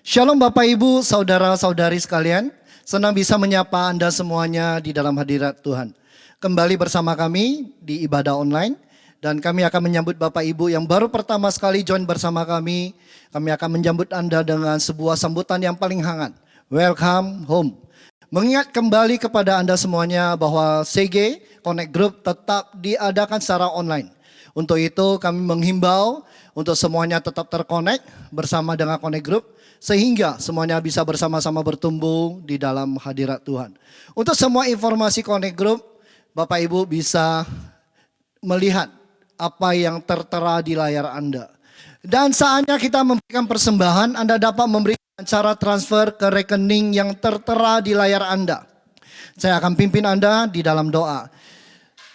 Shalom Bapak Ibu, saudara-saudari sekalian. Senang bisa menyapa Anda semuanya di dalam hadirat Tuhan. Kembali bersama kami di ibadah online. Dan kami akan menyambut Bapak Ibu yang baru pertama sekali join bersama kami. Kami akan menyambut Anda dengan sebuah sambutan yang paling hangat. Welcome home. Mengingat kembali kepada Anda semuanya bahwa CG Connect Group tetap diadakan secara online. Untuk itu kami menghimbau untuk semuanya tetap terkonek bersama dengan Connect Group. Sehingga semuanya bisa bersama-sama bertumbuh di dalam hadirat Tuhan. Untuk semua informasi Connect Group, Bapak Ibu bisa melihat apa yang tertera di layar Anda. Dan saatnya kita memberikan persembahan, Anda dapat memberikan cara transfer ke rekening yang tertera di layar Anda. Saya akan pimpin Anda di dalam doa.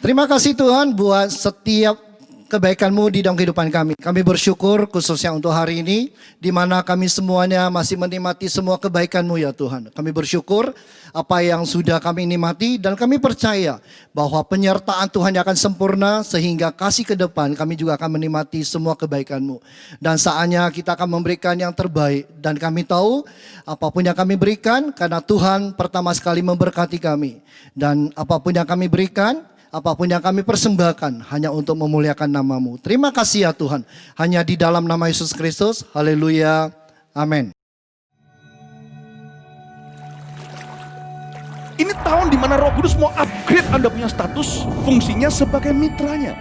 Terima kasih Tuhan buat setiap kebaikan-Mu di dalam kehidupan kami. Kami bersyukur khususnya untuk hari ini, di mana kami semuanya masih menikmati semua kebaikan-Mu ya Tuhan. Kami bersyukur apa yang sudah kami nikmati dan kami percaya bahwa penyertaan Tuhan yang akan sempurna sehingga kasih ke depan kami juga akan menikmati semua kebaikan-Mu. Dan saatnya kita akan memberikan yang terbaik dan kami tahu apapun yang kami berikan karena Tuhan pertama sekali memberkati kami. Dan apapun yang kami berikan, apapun yang kami persembahkan hanya untuk memuliakan nama-Mu. Terima kasih ya Tuhan. Hanya di dalam nama Yesus Kristus. Haleluya. Amin. Ini tahun di mana Roh Kudus mau upgrade Anda punya status fungsinya sebagai mitranya.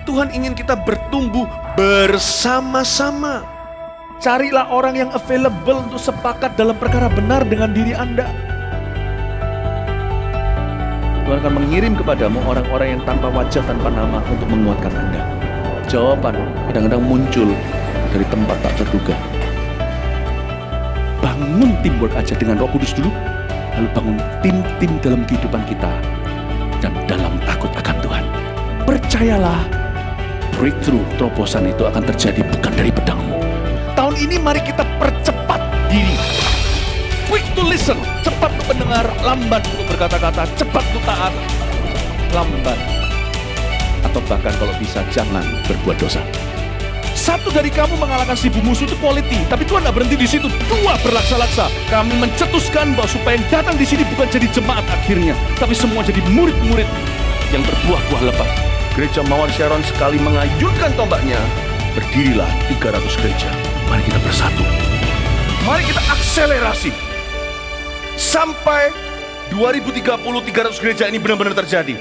Tuhan ingin kita bertumbuh bersama-sama. Carilah orang yang available untuk sepakat dalam perkara benar dengan diri Anda. Tuhan akan mengirim kepadamu orang-orang yang tanpa wajah, tanpa nama untuk menguatkan Anda. Jawaban kadang-kadang muncul dari tempat tak terduga. Bangun teamwork aja dengan Roh Kudus dulu, lalu bangun tim-tim dalam kehidupan kita dan dalam takut akan Tuhan. Percayalah, breakthrough, terobosan itu akan terjadi bukan dari pedangmu. Tahun ini mari kita percepat diri. Quick to listen, cepat untuk mendengar, lambat untuk berkata-kata, cepat untuk taat, lambat. Atau bahkan kalau bisa jangan berbuat dosa. Satu dari kamu mengalahkan 1000 musuh itu quality, tapi Tuhan tidak berhenti di situ. 2 berlaksa-laksa. Kami mencetuskan bahwa supaya yang datang di sini bukan jadi jemaat akhirnya, tapi semua jadi murid-murid yang berbuah-buah lebat. Gereja Mawar Sharon sekali mengayunkan tombaknya, berdirilah 300 gereja. Mari kita bersatu. Mari kita akselerasi. Sampai 2030 300 gereja ini benar-benar terjadi.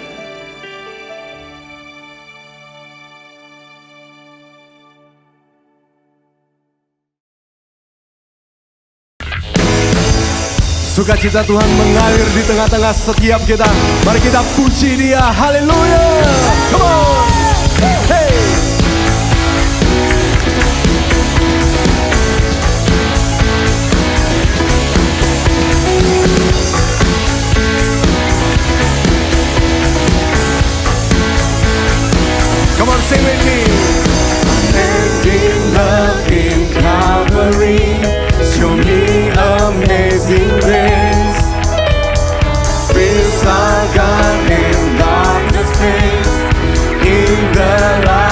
Sukacita Tuhan mengalir di tengah-tengah setiap kita. Mari kita puji Dia. Haleluya. Come on. Hey. Come on, sing with me. Amazing love in Calvary, show me amazing grace. Feels like I'm in darkness place, in the light.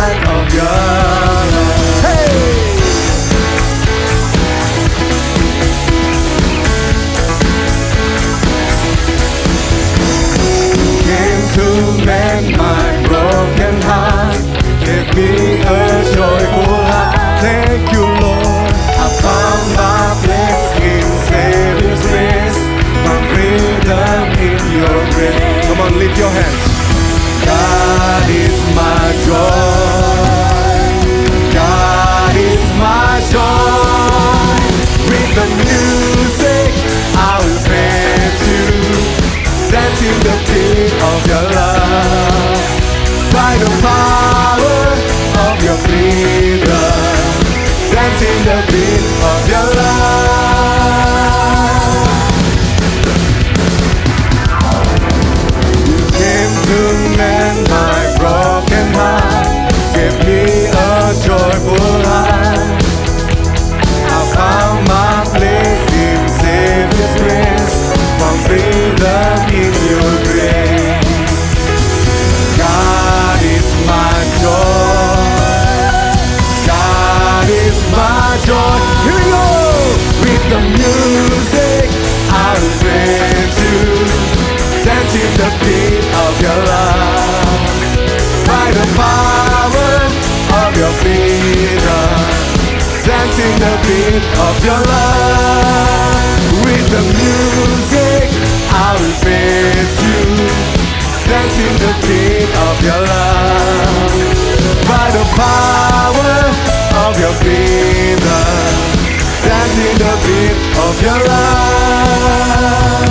beat of your love. With the music, I will face you. Dancing the beat of your love. By the power of your freedom. Dancing the beat of your love.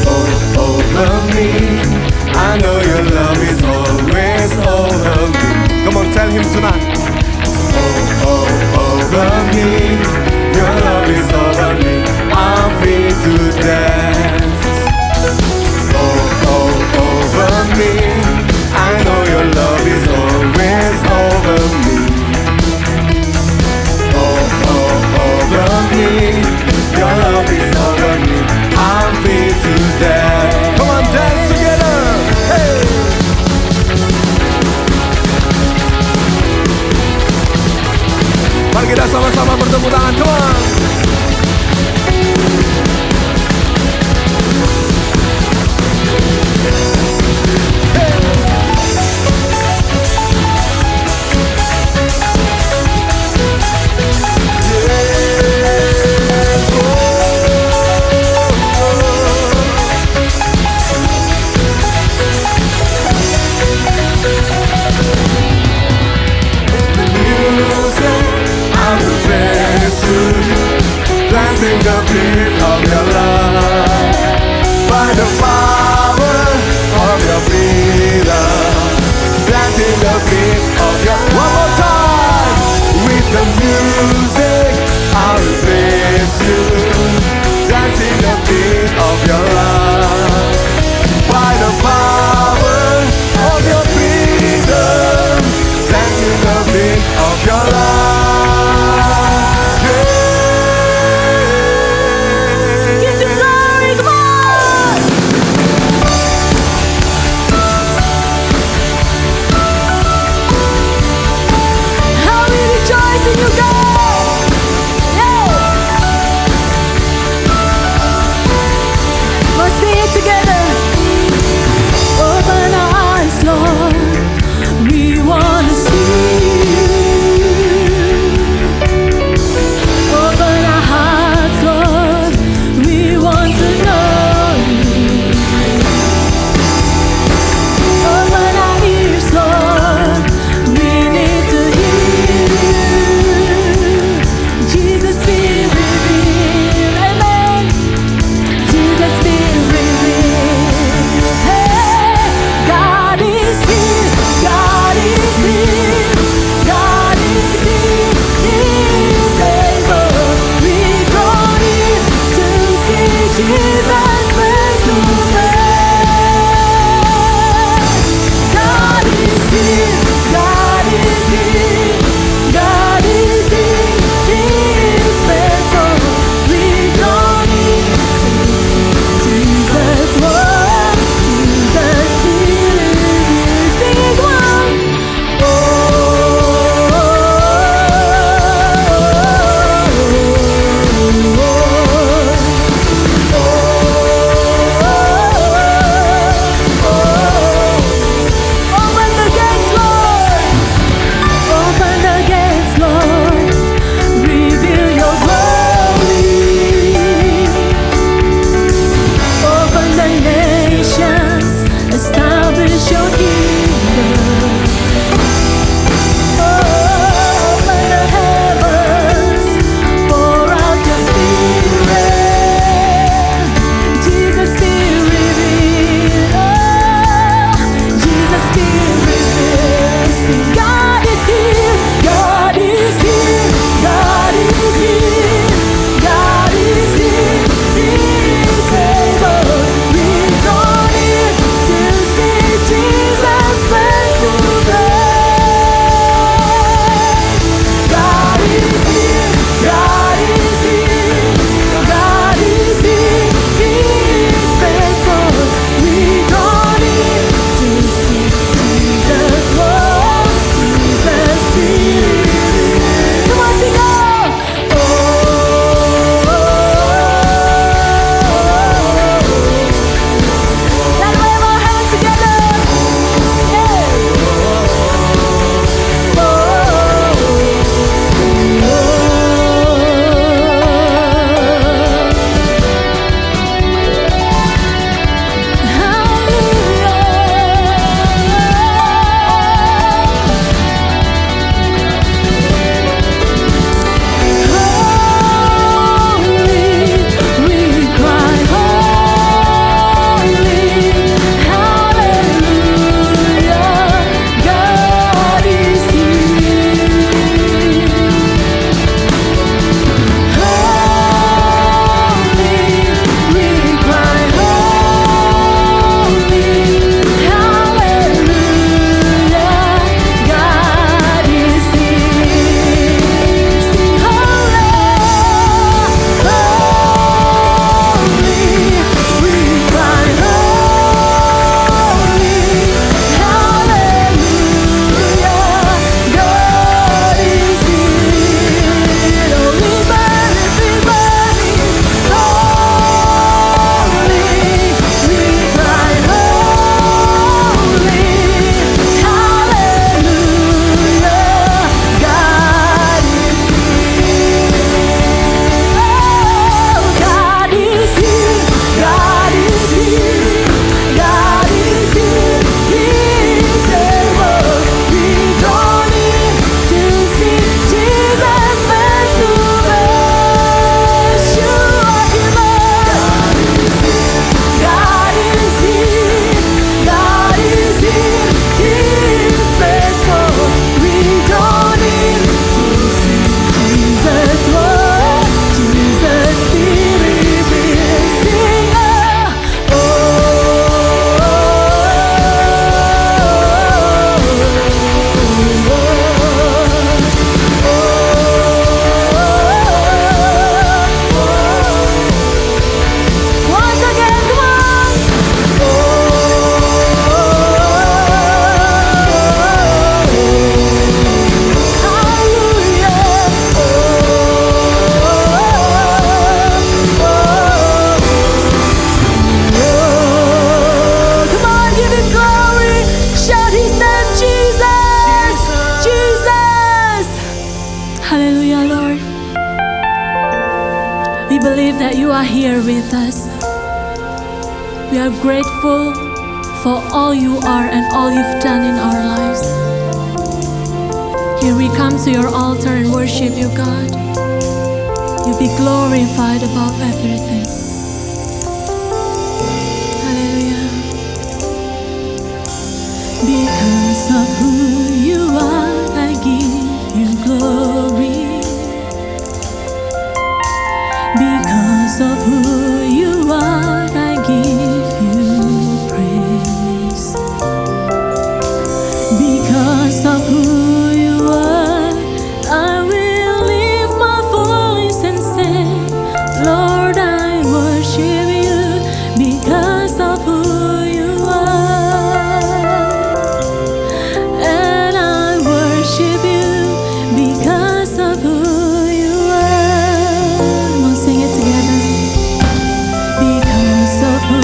Oh, oh, over me. I know your love is always over me. Come on, tell him tonight. Oh, oh, over me. Your love is over me. I'm free to dance. Oh, oh, over me. I know your love is always over me. Oh, oh, over me. Your love is over me. I'm free to dance. Come on, dance together. Hey. Mari kita sama-sama bertepuk tangan, come on. Dancing the beat of your love. By the power of your freedom. Dancing the beat of your love. One more time. With the music, I will praise you. Dancing the beat of your love. By the power of your freedom. Dancing the beat of your love. We believe that you are here with us. We are grateful for all you are and all you've done in our lives. Here we come to your altar and worship you, God. You be glorified above everything. Hallelujah. Because of who you are, I give you glory. Because of who you are, I give you praise. Because of who you are, I will lift my voice and say, Lord, I worship you because of who you are. And I worship you because of who you are. Come on, sing it together. Because of who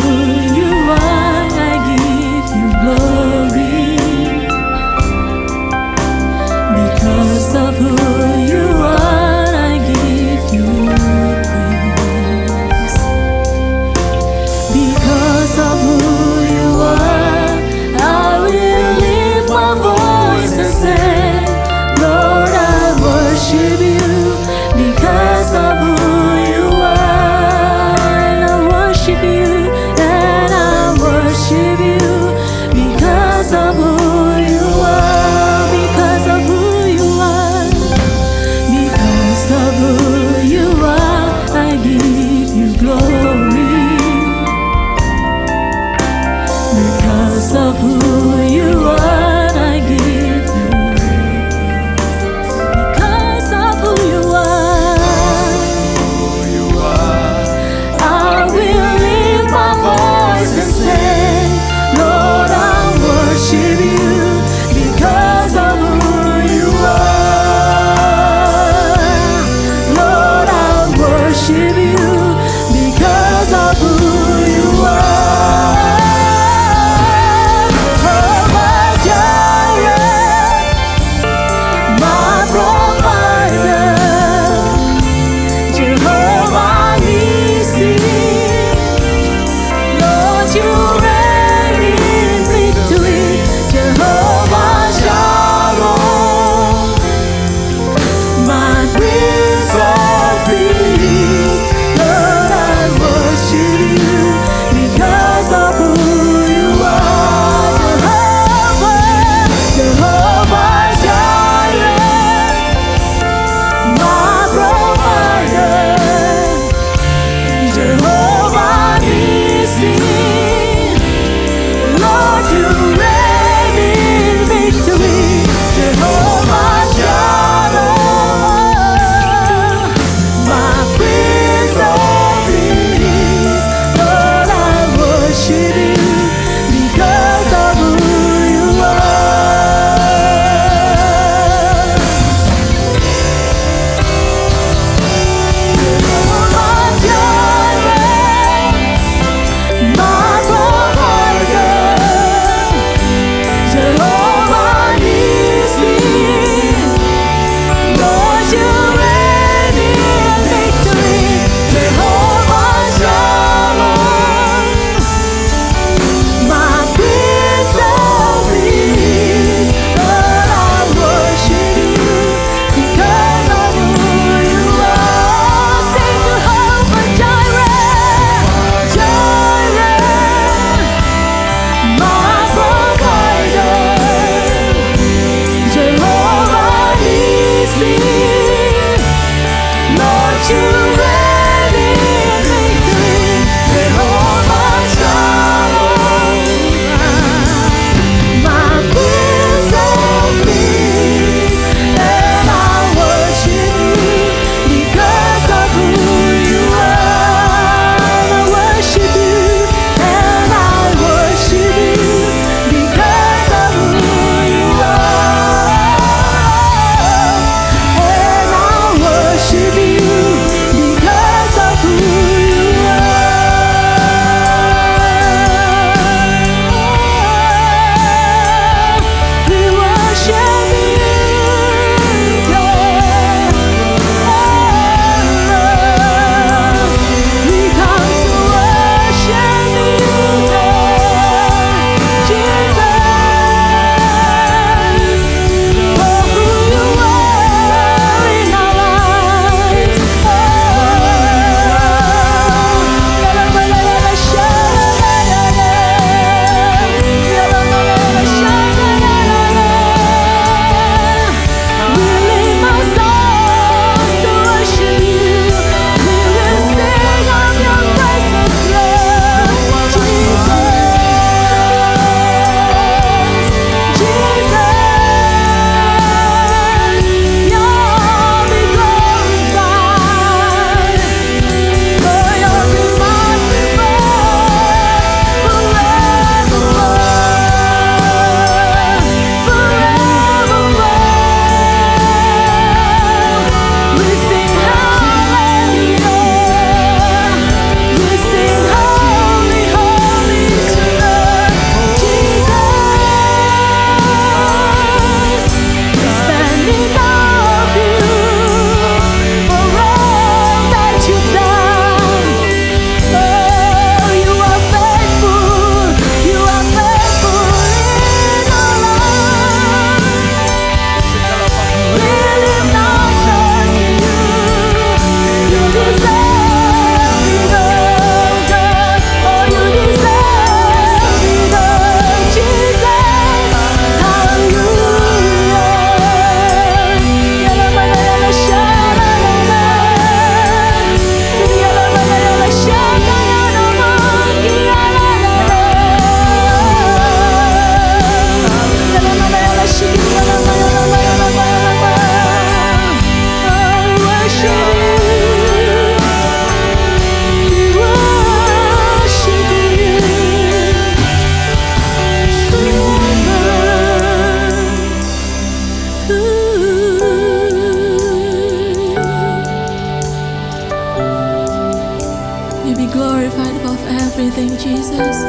You be glorified above everything, Jesus.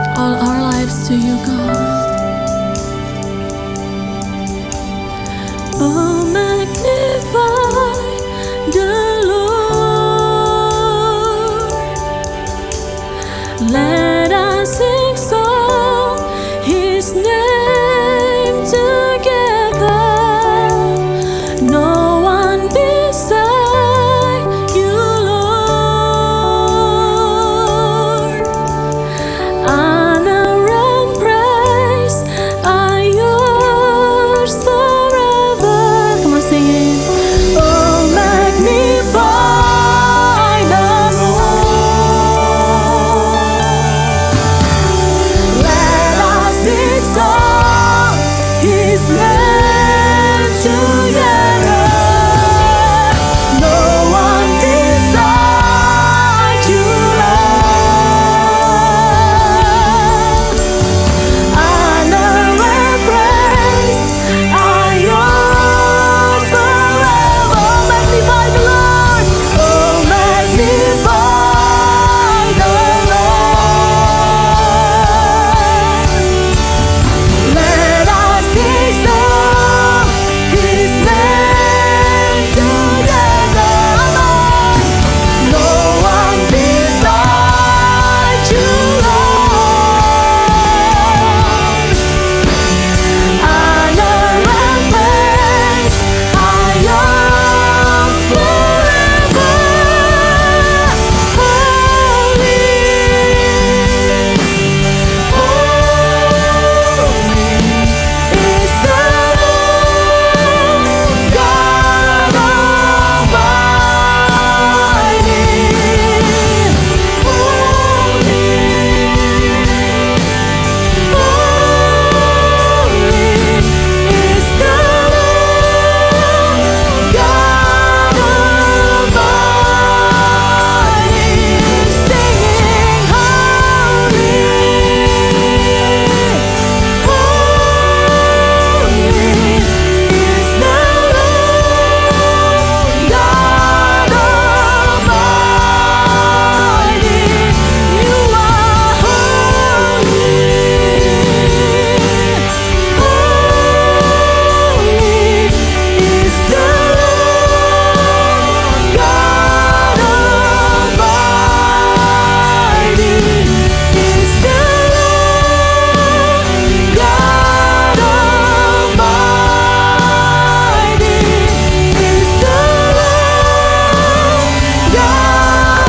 All our lives to you, God. Oh, magnify the Lord. Let us exalt His name together. No one beside you, Lord. Honor and praise are yours forever. Come on, sing it. Oh, magnify the Lord. Let us exalt His name together. No one beside you, Lord. Honor and praise are yours forever. Magnify the Lord. Oh, magnify the Lord. Let us exalt His name together. No one beside you, Lord. Honor and praise are yours forever. Holy, holy is the Lord God Almighty. Holy, holy is the Lord God Almighty. Singing holy, holy is the Lord God Almighty. You are holy, holy is the Lord God Almighty. Is the Lord God Almighty. Is the Lord God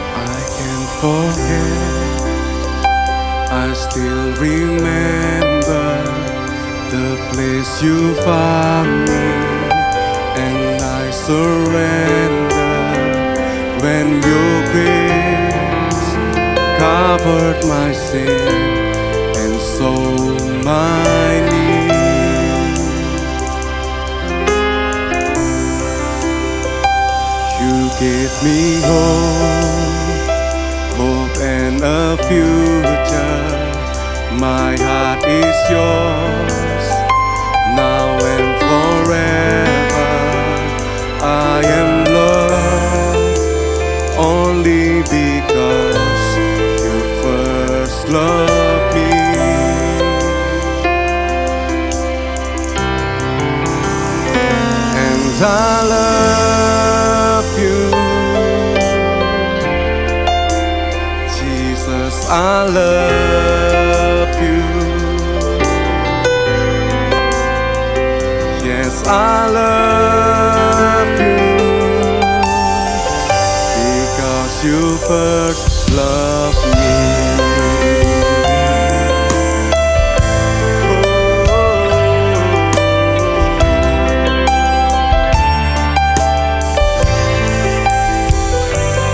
I can't forget, I still remember the place you found me, and I surrender when your grace covered my sin and so my need. You gave me hope and a future. My heart is yours, now and forever. I am loved only because you first loved me. And I love you, Jesus, I love you. Yes, I love you because you first love me.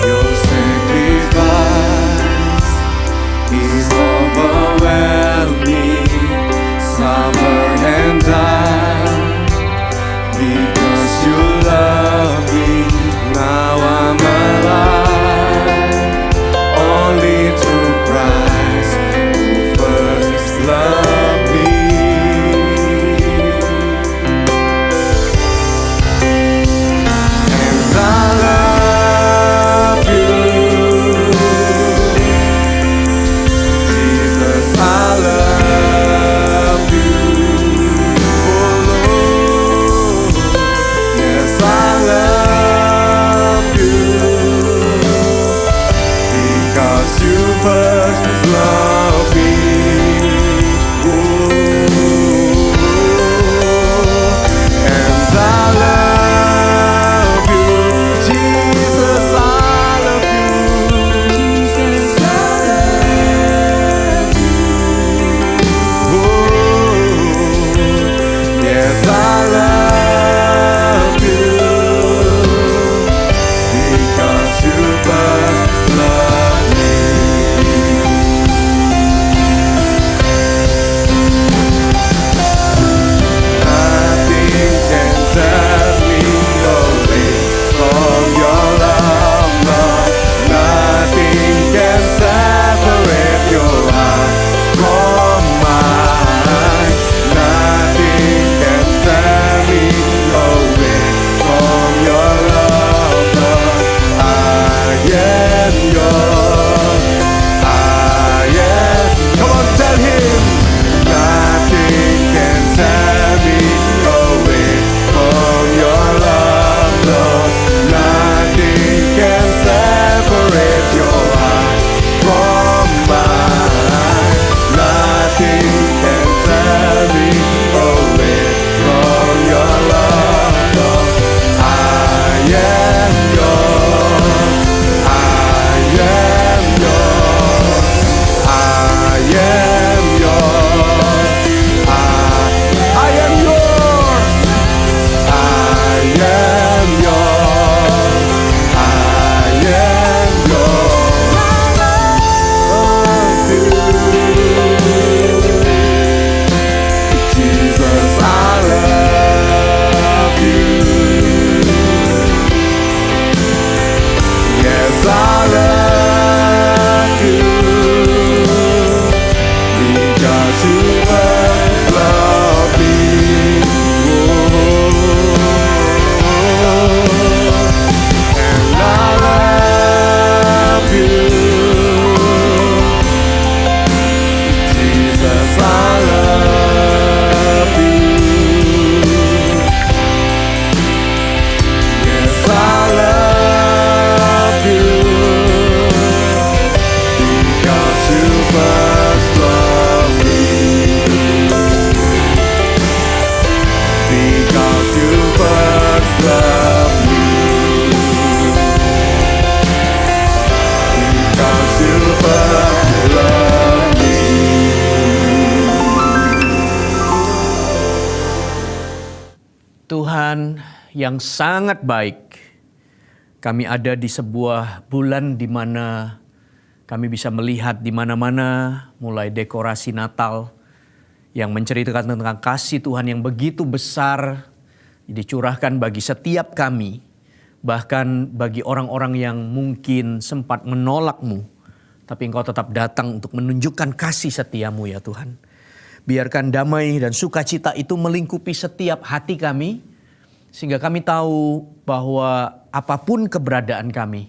Your sacrifice is overwhelming. Suffer and die because you love me. Now I'm alive only through Christ who first loved me. And I love you, Jesus, I love you. Oh Lord, yes, I love you because you first loved me. And I love you, Jesus, I love you. Jesus, I love you. Yes, I love you because you first loved me. Nothing can tear me away from your love, Lord. Nothing can separate your heart from mine. Nothing can tear me away from your love, Lord. I am yours. I am. Come on, tell him. Nothing can tear me away from your love, Lord. Nothing can separate your heart from mine. Nothing can tear me away from your love, Lord. I am yours. I am yours. I am yours. I am yours. I am yours. I am yours. Love you, Jesus, I love you. Yes, I love you because you first loved me. And I love you, Jesus, I love you. Yes, I love you because you first loved me. Because you first loved me. Because you first loved me. Tuhan yang sangat baik, kami ada di sebuah bulan di mana kami bisa melihat di mana-mana mulai dekorasi Natal yang menceritakan tentang kasih Tuhan yang begitu besar dicurahkan bagi setiap kami, bahkan bagi orang-orang yang mungkin sempat menolak-Mu, tapi Engkau tetap datang untuk menunjukkan kasih setiamu ya Tuhan. Biarkan damai dan sukacita itu melingkupi setiap hati kami, sehingga kami tahu bahwa apapun keberadaan kami,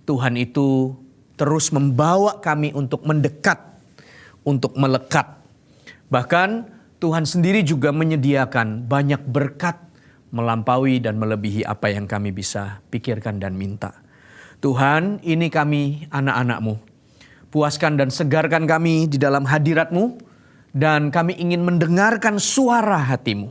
Tuhan itu terus membawa kami untuk mendekat, untuk melekat. Bahkan Tuhan sendiri juga menyediakan banyak berkat melampaui dan melebihi apa yang kami bisa pikirkan dan minta. Tuhan, ini kami anak-anak-Mu. Puaskan dan segarkan kami di dalam hadirat-Mu. Dan kami ingin mendengarkan suara hati-Mu.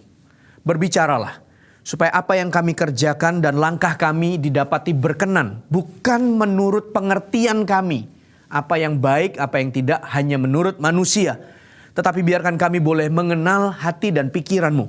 Berbicaralah, supaya apa yang kami kerjakan dan langkah kami didapati berkenan. Bukan menurut pengertian kami apa yang baik, apa yang tidak hanya menurut manusia. Tetapi biarkan kami boleh mengenal hati dan pikiran-Mu.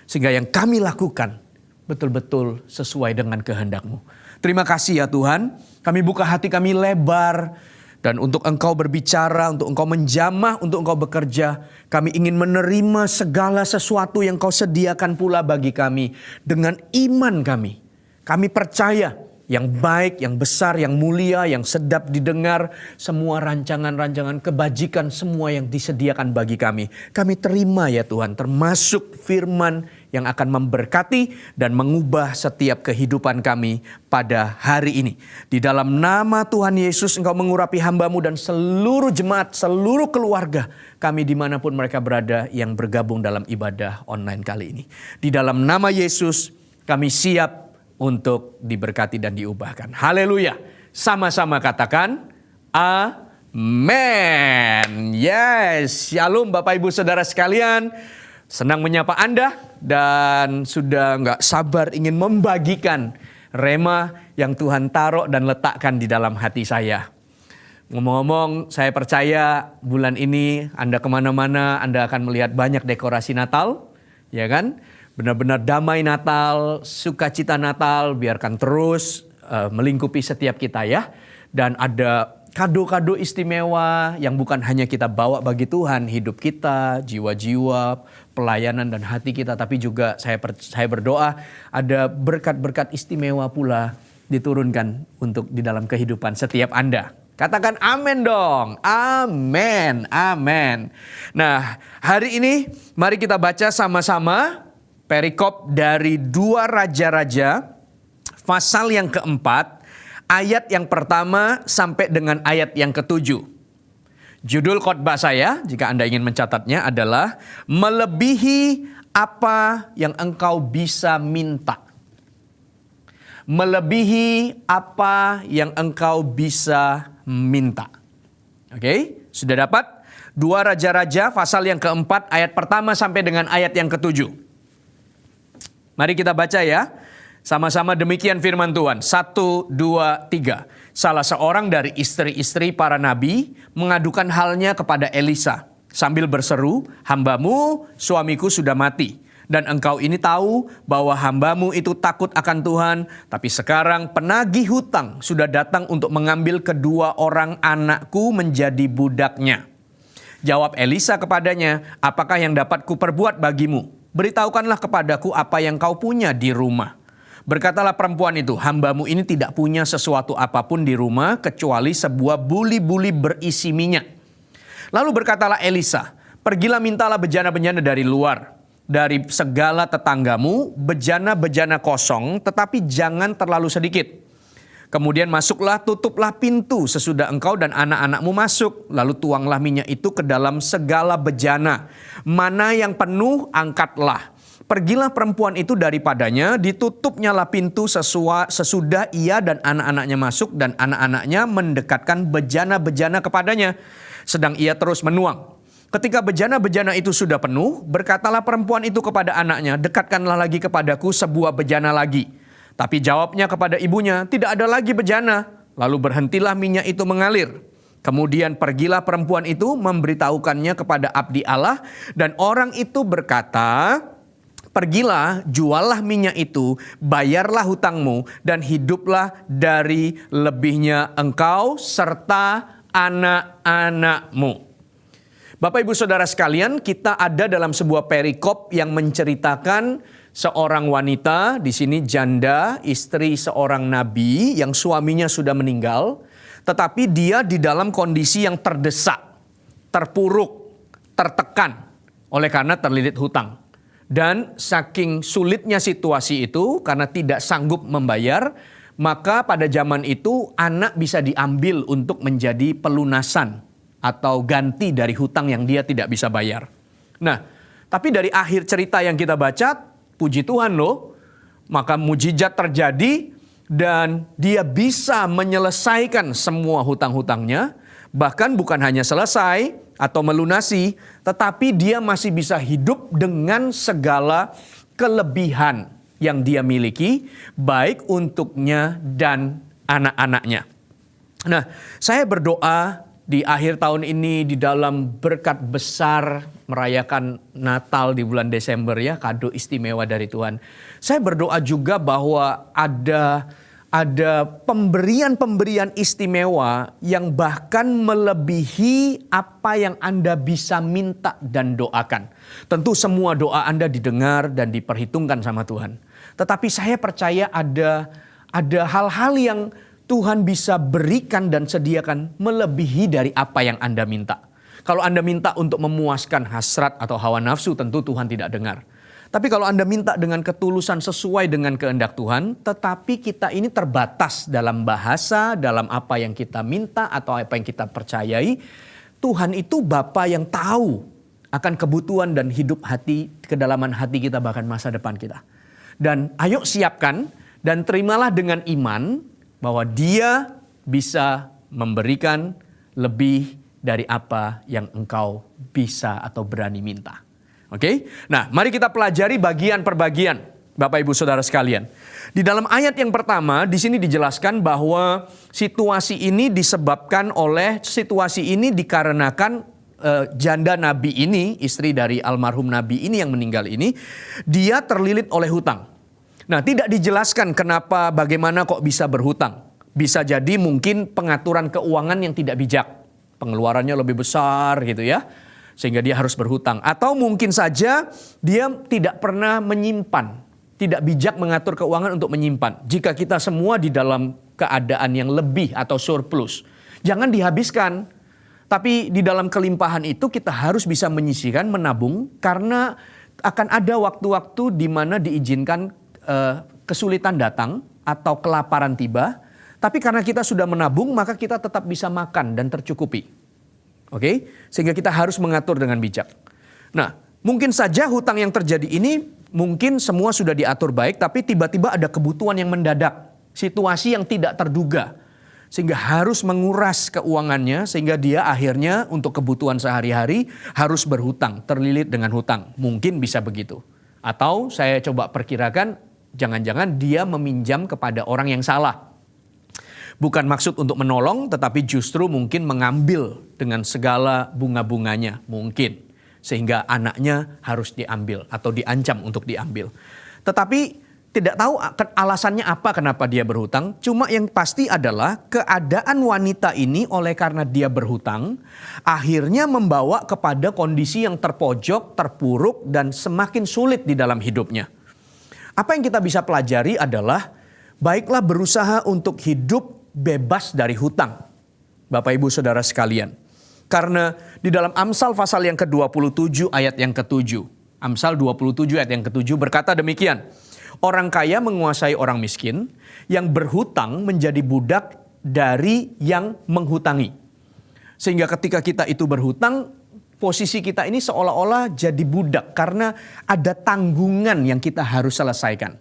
Sehingga yang kami lakukan betul-betul sesuai dengan kehendak-Mu. Terima kasih ya Tuhan, kami buka hati kami lebar. Dan untuk Engkau berbicara, untuk Engkau menjamah, untuk Engkau bekerja. Kami ingin menerima segala sesuatu yang Kau sediakan pula bagi kami. Dengan iman kami. Kami percaya yang baik, yang besar, yang mulia, yang sedap didengar. Semua rancangan-rancangan kebajikan semua yang disediakan bagi kami. Kami terima ya Tuhan, termasuk firman yang akan memberkati dan mengubah setiap kehidupan kami pada hari ini. Di dalam nama Tuhan Yesus Engkau mengurapi hamba-Mu dan seluruh jemaat, seluruh keluarga kami dimanapun mereka berada yang bergabung dalam ibadah online kali ini. Di dalam nama Yesus kami siap untuk diberkati dan diubahkan. Haleluya. Sama-sama katakan amin. Yes. Shalom Bapak Ibu Saudara sekalian. Senang menyapa Anda dan sudah gak sabar ingin membagikan rema yang Tuhan taruh dan letakkan di dalam hati saya. Ngomong-ngomong, saya percaya bulan ini Anda kemana-mana, Anda akan melihat banyak dekorasi Natal, ya kan? Benar-benar damai Natal, sukacita Natal, biarkan terus melingkupi setiap kita ya. Dan ada kado-kado istimewa yang bukan hanya kita bawa bagi Tuhan, hidup kita, jiwa-jiwa, pelayanan dan hati kita. Tapi juga saya berdoa ada berkat-berkat istimewa pula diturunkan untuk di dalam kehidupan setiap Anda. Katakan amin dong, amin, amin. Nah hari ini mari kita baca sama-sama perikop dari 2 Raja-Raja pasal yang keempat, ayat yang pertama sampai dengan ayat yang ke-7. Judul khotbah saya, jika Anda ingin mencatatnya adalah melebihi apa yang engkau bisa minta. Melebihi apa yang engkau bisa minta. Oke, sudah dapat? 2 Raja-Raja pasal yang keempat, ayat pertama sampai dengan ayat yang ke-7. Mari kita baca ya. Sama-sama demikian firman Tuhan. 1, 2, 3. Salah seorang dari istri-istri para nabi mengadukan halnya kepada Elisa. Sambil berseru, hambamu, suamiku sudah mati. Dan engkau ini tahu bahwa hambamu itu takut akan Tuhan. Tapi sekarang penagih hutang sudah datang untuk mengambil kedua orang anakku menjadi budaknya. Jawab Elisa kepadanya, apakah yang dapat kuperbuat bagimu? Beritahukanlah kepadaku apa yang kau punya di rumah. Berkatalah perempuan itu, hambamu ini tidak punya sesuatu apapun di rumah kecuali sebuah buli-buli berisi minyak. Lalu berkatalah Elisa, pergilah mintalah bejana-bejana dari luar. Dari segala tetanggamu, bejana-bejana kosong, tetapi jangan terlalu sedikit. Kemudian masuklah, tutuplah pintu sesudah engkau dan anak-anakmu masuk. Lalu tuanglah minyak itu ke dalam segala bejana. Mana yang penuh, angkatlah. Pergilah perempuan itu daripadanya, ditutupnyalah pintu sesudah ia dan anak-anaknya masuk. Dan anak-anaknya mendekatkan bejana-bejana kepadanya. Sedang ia terus menuang. Ketika bejana-bejana itu sudah penuh, berkatalah perempuan itu kepada anaknya, dekatkanlah lagi kepadaku sebuah bejana lagi. Tapi jawabnya kepada ibunya, tidak ada lagi bejana. Lalu berhentilah minyak itu mengalir. Kemudian pergilah perempuan itu memberitahukannya kepada abdi Allah. Dan orang itu berkata, pergilah, juallah minyak itu, bayarlah hutangmu, dan hiduplah dari lebihnya engkau serta anak-anakmu. Bapak Ibu Saudara sekalian, kita ada dalam sebuah perikop yang menceritakan seorang wanita, di sini janda, istri seorang nabi yang suaminya sudah meninggal, tetapi dia di dalam kondisi yang terdesak, terpuruk, tertekan oleh karena terlilit hutang. Dan saking sulitnya situasi itu karena tidak sanggup membayar, maka pada zaman itu anak bisa diambil untuk menjadi pelunasan atau ganti dari hutang yang dia tidak bisa bayar. Nah, tapi dari akhir cerita yang kita baca, puji Tuhan loh, maka mujizat terjadi dan dia bisa menyelesaikan semua hutang-hutangnya. Bahkan bukan hanya selesai atau melunasi, tetapi dia masih bisa hidup dengan segala kelebihan yang dia miliki, baik untuknya dan anak-anaknya. Nah, saya berdoa di akhir tahun ini di dalam berkat besar merayakan Natal di bulan Desember ya, kado istimewa dari Tuhan. Saya berdoa juga bahwa ada pemberian-pemberian istimewa yang bahkan melebihi apa yang Anda bisa minta dan doakan. Tentu semua doa Anda didengar dan diperhitungkan sama Tuhan. Tetapi saya percaya ada hal-hal yang Tuhan bisa berikan dan sediakan melebihi dari apa yang Anda minta. Kalau Anda minta untuk memuaskan hasrat atau hawa nafsu, tentu Tuhan tidak dengar. Tapi kalau Anda minta dengan ketulusan sesuai dengan kehendak Tuhan, tetapi kita ini terbatas dalam bahasa, dalam apa yang kita minta atau apa yang kita percayai, Tuhan itu Bapa yang tahu akan kebutuhan dan hidup hati, kedalaman hati kita, bahkan masa depan kita. Dan ayo siapkan dan terimalah dengan iman, bahwa Dia bisa memberikan lebih dari apa yang engkau bisa atau berani minta. Oke? Nah, mari kita pelajari bagian per bagian, Bapak Ibu Saudara sekalian. Di dalam ayat yang pertama, di sini dijelaskan bahwa situasi ini disebabkan oleh, situasi ini dikarenakan janda Nabi ini, istri dari almarhum Nabi ini yang meninggal ini, dia terlilit oleh hutang. Nah, tidak dijelaskan kenapa, bagaimana kok bisa berhutang. Bisa jadi mungkin pengaturan keuangan yang tidak bijak. Pengeluarannya lebih besar gitu ya. Sehingga dia harus berhutang. Atau mungkin saja dia tidak pernah menyimpan. Tidak bijak mengatur keuangan untuk menyimpan. Jika kita semua di dalam keadaan yang lebih atau surplus, jangan dihabiskan. Tapi di dalam kelimpahan itu kita harus bisa menyisihkan, menabung. Karena akan ada waktu-waktu di mana diizinkan kesulitan datang atau kelaparan tiba, tapi karena kita sudah menabung maka kita tetap bisa makan dan tercukupi. Oke? Sehingga kita harus mengatur dengan bijak. Nah, mungkin saja hutang yang terjadi ini mungkin semua sudah diatur baik, tapi tiba-tiba ada kebutuhan yang mendadak, situasi yang tidak terduga, sehingga harus menguras keuangannya, sehingga dia akhirnya untuk kebutuhan sehari-hari harus berhutang, terlilit dengan hutang. Mungkin bisa begitu. Atau saya coba perkirakan, jangan-jangan dia meminjam kepada orang yang salah. Bukan maksud untuk menolong, tetapi justru mungkin mengambil dengan segala bunga-bunganya. Mungkin. Sehingga anaknya harus diambil atau diancam untuk diambil. Tetapi tidak tahu alasannya apa kenapa dia berhutang. Cuma yang pasti adalah keadaan wanita ini oleh karena dia berhutang, akhirnya membawa kepada kondisi yang terpojok, terpuruk, dan semakin sulit di dalam hidupnya. Apa yang kita bisa pelajari adalah, baiklah berusaha untuk hidup bebas dari hutang. Bapak Ibu Saudara sekalian. Karena di dalam Amsal pasal yang ke-27 ayat yang ke-7. Amsal 27 ayat yang ke-7 berkata demikian. Orang kaya menguasai orang miskin, yang berhutang menjadi budak dari yang menghutangi. Sehingga ketika kita itu berhutang, posisi kita ini seolah-olah jadi budak karena ada tanggungan yang kita harus selesaikan.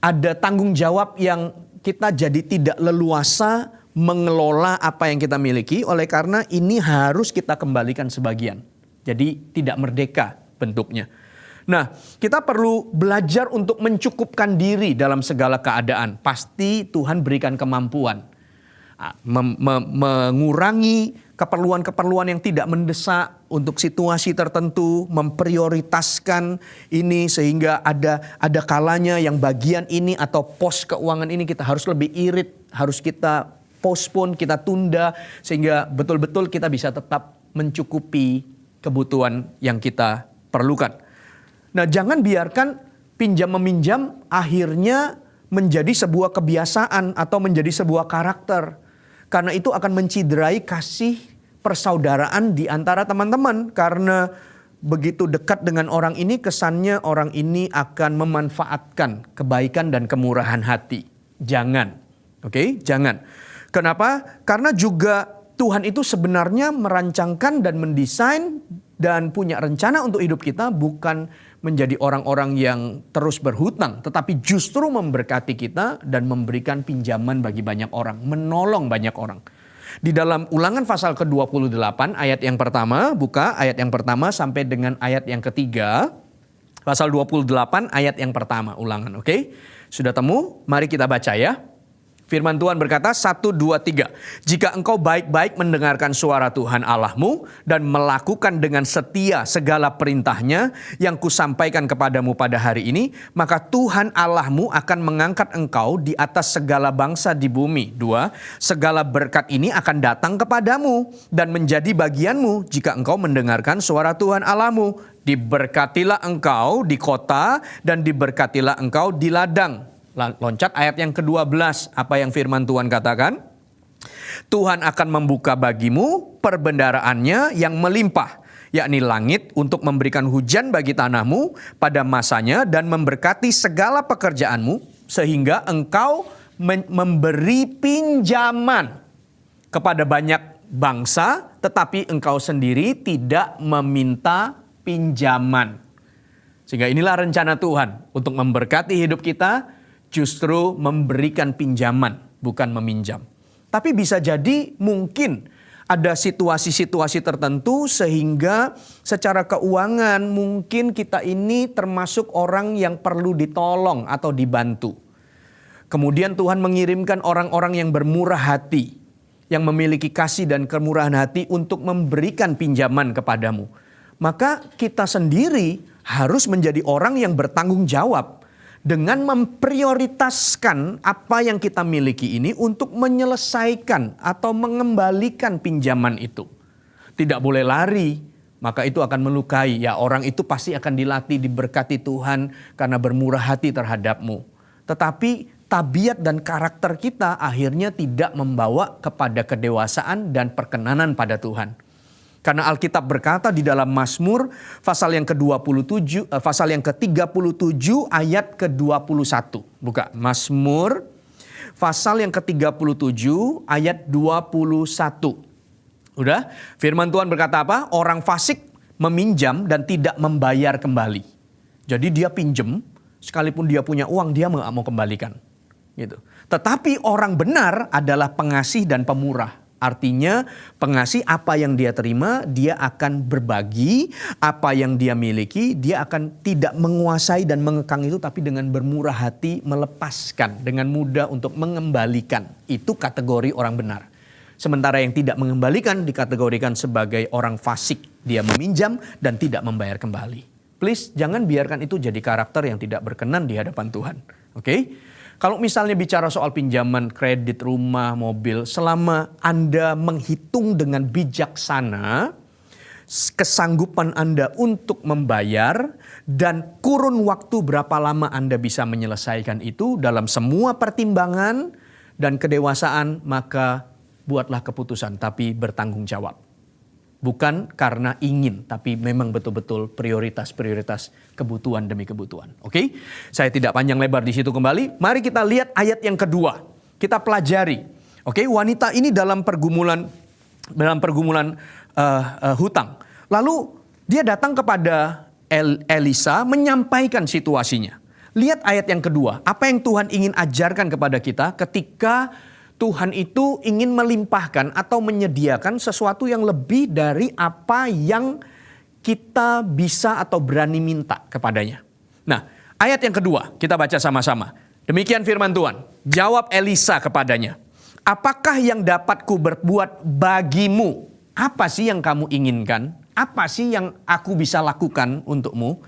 Ada tanggung jawab yang kita jadi tidak leluasa mengelola apa yang kita miliki, oleh karena ini harus kita kembalikan sebagian. Jadi tidak merdeka bentuknya. Nah, kita perlu belajar untuk mencukupkan diri dalam segala keadaan. Pasti Tuhan berikan kemampuan. Mengurangi keperluan-keperluan yang tidak mendesak untuk situasi tertentu, memprioritaskan ini sehingga ada kalanya yang bagian ini atau pos keuangan ini kita harus lebih irit, harus kita postpone, kita tunda sehingga betul-betul kita bisa tetap mencukupi kebutuhan yang kita perlukan. Nah, jangan biarkan pinjam-meminjam akhirnya menjadi sebuah kebiasaan atau menjadi sebuah karakter. Karena itu akan menciderai kasih persaudaraan di antara teman-teman. Karena begitu dekat dengan orang ini, kesannya orang ini akan memanfaatkan kebaikan dan kemurahan hati. Jangan. Oke? Jangan. Kenapa? Karena juga Tuhan itu sebenarnya merancangkan dan mendesain dan punya rencana untuk hidup kita bukan menjadi orang-orang yang terus berhutang, tetapi justru memberkati kita dan memberikan pinjaman bagi banyak orang, menolong banyak orang. Di dalam Ulangan pasal ke-28 ayat yang pertama, buka ayat yang pertama sampai dengan ayat yang ketiga. Pasal 28 ayat yang pertama, Ulangan, oke? Sudah temu? Mari kita baca ya. Firman Tuhan berkata 1, 2, 3. Jika engkau baik-baik mendengarkan suara Tuhan Allahmu dan melakukan dengan setia segala perintahnya yang kusampaikan kepadamu pada hari ini, maka Tuhan Allahmu akan mengangkat engkau di atas segala bangsa di bumi. 2. Segala berkat ini akan datang kepadamu dan menjadi bagianmu jika engkau mendengarkan suara Tuhan Allahmu. Diberkatilah engkau di kota dan diberkatilah engkau di ladang. Loncat ayat yang ke-12, apa yang firman Tuhan katakan? Tuhan akan membuka bagimu perbendaraannya yang melimpah, yakni langit untuk memberikan hujan bagi tanahmu pada masanya dan memberkati segala pekerjaanmu sehingga engkau memberi pinjaman kepada banyak bangsa tetapi engkau sendiri tidak meminta pinjaman. Sehingga inilah rencana Tuhan untuk memberkati hidup kita, justru memberikan pinjaman, bukan meminjam. Tapi bisa jadi mungkin ada situasi-situasi tertentu sehingga secara keuangan mungkin kita ini termasuk orang yang perlu ditolong atau dibantu. Kemudian Tuhan mengirimkan orang-orang yang bermurah hati, yang memiliki kasih dan kemurahan hati untuk memberikan pinjaman kepadamu. Maka kita sendiri harus menjadi orang yang bertanggung jawab dengan memprioritaskan apa yang kita miliki ini untuk menyelesaikan atau mengembalikan pinjaman itu. Tidak boleh lari, maka itu akan melukai. Ya, orang itu pasti akan dilatih, diberkati Tuhan karena bermurah hati terhadapmu. Tetapi tabiat dan karakter kita akhirnya tidak membawa kepada kedewasaan dan perkenanan pada Tuhan. Karena Alkitab berkata di dalam Mazmur pasal yang ke-27 pasal yang ke-37 ayat ke-21. Buka Mazmur pasal yang ke-37 ayat 21. Udah? Firman Tuhan berkata apa? Orang fasik meminjam dan tidak membayar kembali. Jadi dia pinjam, sekalipun dia punya uang dia nggak mau kembalikan. Gitu. Tetapi orang benar adalah pengasih dan pemurah. Artinya pengasih, apa yang dia terima dia akan berbagi, apa yang dia miliki dia akan tidak menguasai dan mengekang itu, tapi dengan bermurah hati melepaskan dengan mudah untuk mengembalikan. Itu kategori orang benar. Sementara yang tidak mengembalikan dikategorikan sebagai orang fasik. Dia meminjam dan tidak membayar kembali. Please jangan biarkan itu jadi karakter yang tidak berkenan di hadapan Tuhan. Oke? Kalau misalnya bicara soal pinjaman kredit rumah, mobil, selama Anda menghitung dengan bijaksana kesanggupan Anda untuk membayar dan kurun waktu berapa lama Anda bisa menyelesaikan itu dalam semua pertimbangan dan kedewasaan, maka buatlah keputusan tapi bertanggung jawab. Bukan karena ingin, tapi memang betul-betul prioritas-prioritas kebutuhan demi kebutuhan. Oke? Saya tidak panjang lebar di situ kembali. Mari kita lihat ayat yang kedua. Kita pelajari. Oke, wanita ini dalam pergumulan hutang. Lalu dia datang kepada Elisa menyampaikan situasinya. Lihat ayat yang kedua. Apa yang Tuhan ingin ajarkan kepada kita ketika Tuhan itu ingin melimpahkan atau menyediakan sesuatu yang lebih dari apa yang kita bisa atau berani minta kepadanya. Nah, ayat yang kedua kita baca sama-sama. Demikian firman Tuhan. Jawab Elisa kepadanya, apakah yang dapat ku berbuat bagimu? Apa sih yang kamu inginkan? Apa sih yang aku bisa lakukan untukmu?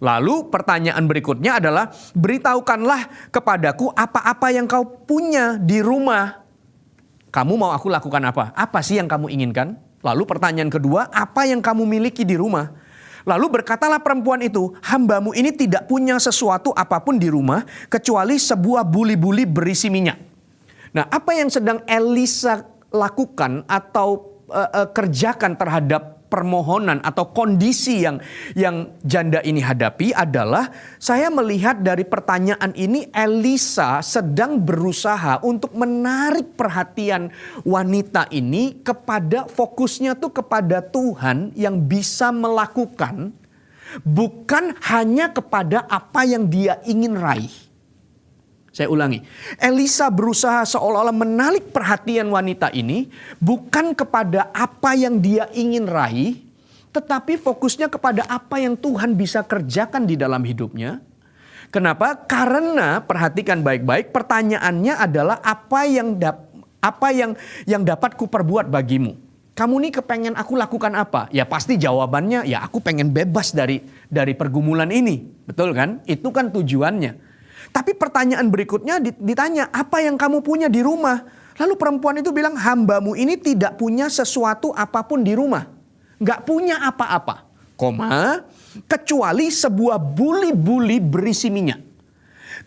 Lalu pertanyaan berikutnya adalah, beritahukanlah kepadaku apa-apa yang kau punya di rumah. Kamu mau aku lakukan apa? Apa sih yang kamu inginkan? Lalu pertanyaan kedua, apa yang kamu miliki di rumah? Lalu berkatalah perempuan itu, hambamu ini tidak punya sesuatu apapun di rumah, kecuali sebuah buli-buli berisi minyak. Nah, apa yang sedang Elisa lakukan atau kerjakan terhadap permohonan atau kondisi yang janda ini hadapi adalah, saya melihat dari pertanyaan ini Elisa sedang berusaha untuk menarik perhatian wanita ini kepada fokusnya tuh kepada Tuhan yang bisa melakukan, bukan hanya kepada apa yang dia ingin raih. Saya ulangi, Elisa berusaha seolah-olah menarik perhatian wanita ini bukan kepada apa yang dia ingin raih, tetapi fokusnya kepada apa yang Tuhan bisa kerjakan di dalam hidupnya. Kenapa? Karena perhatikan baik-baik, pertanyaannya adalah apa yang dapat kuperbuat bagimu. Kamu nih kepengen aku lakukan apa? Ya pasti jawabannya ya aku pengen bebas dari pergumulan ini. Betul kan? Itu kan tujuannya. Tapi pertanyaan berikutnya ditanya, apa yang kamu punya di rumah? Lalu perempuan itu bilang, hambamu ini tidak punya sesuatu apapun di rumah. Nggak punya apa-apa. Kecuali sebuah buli-buli berisi minyak.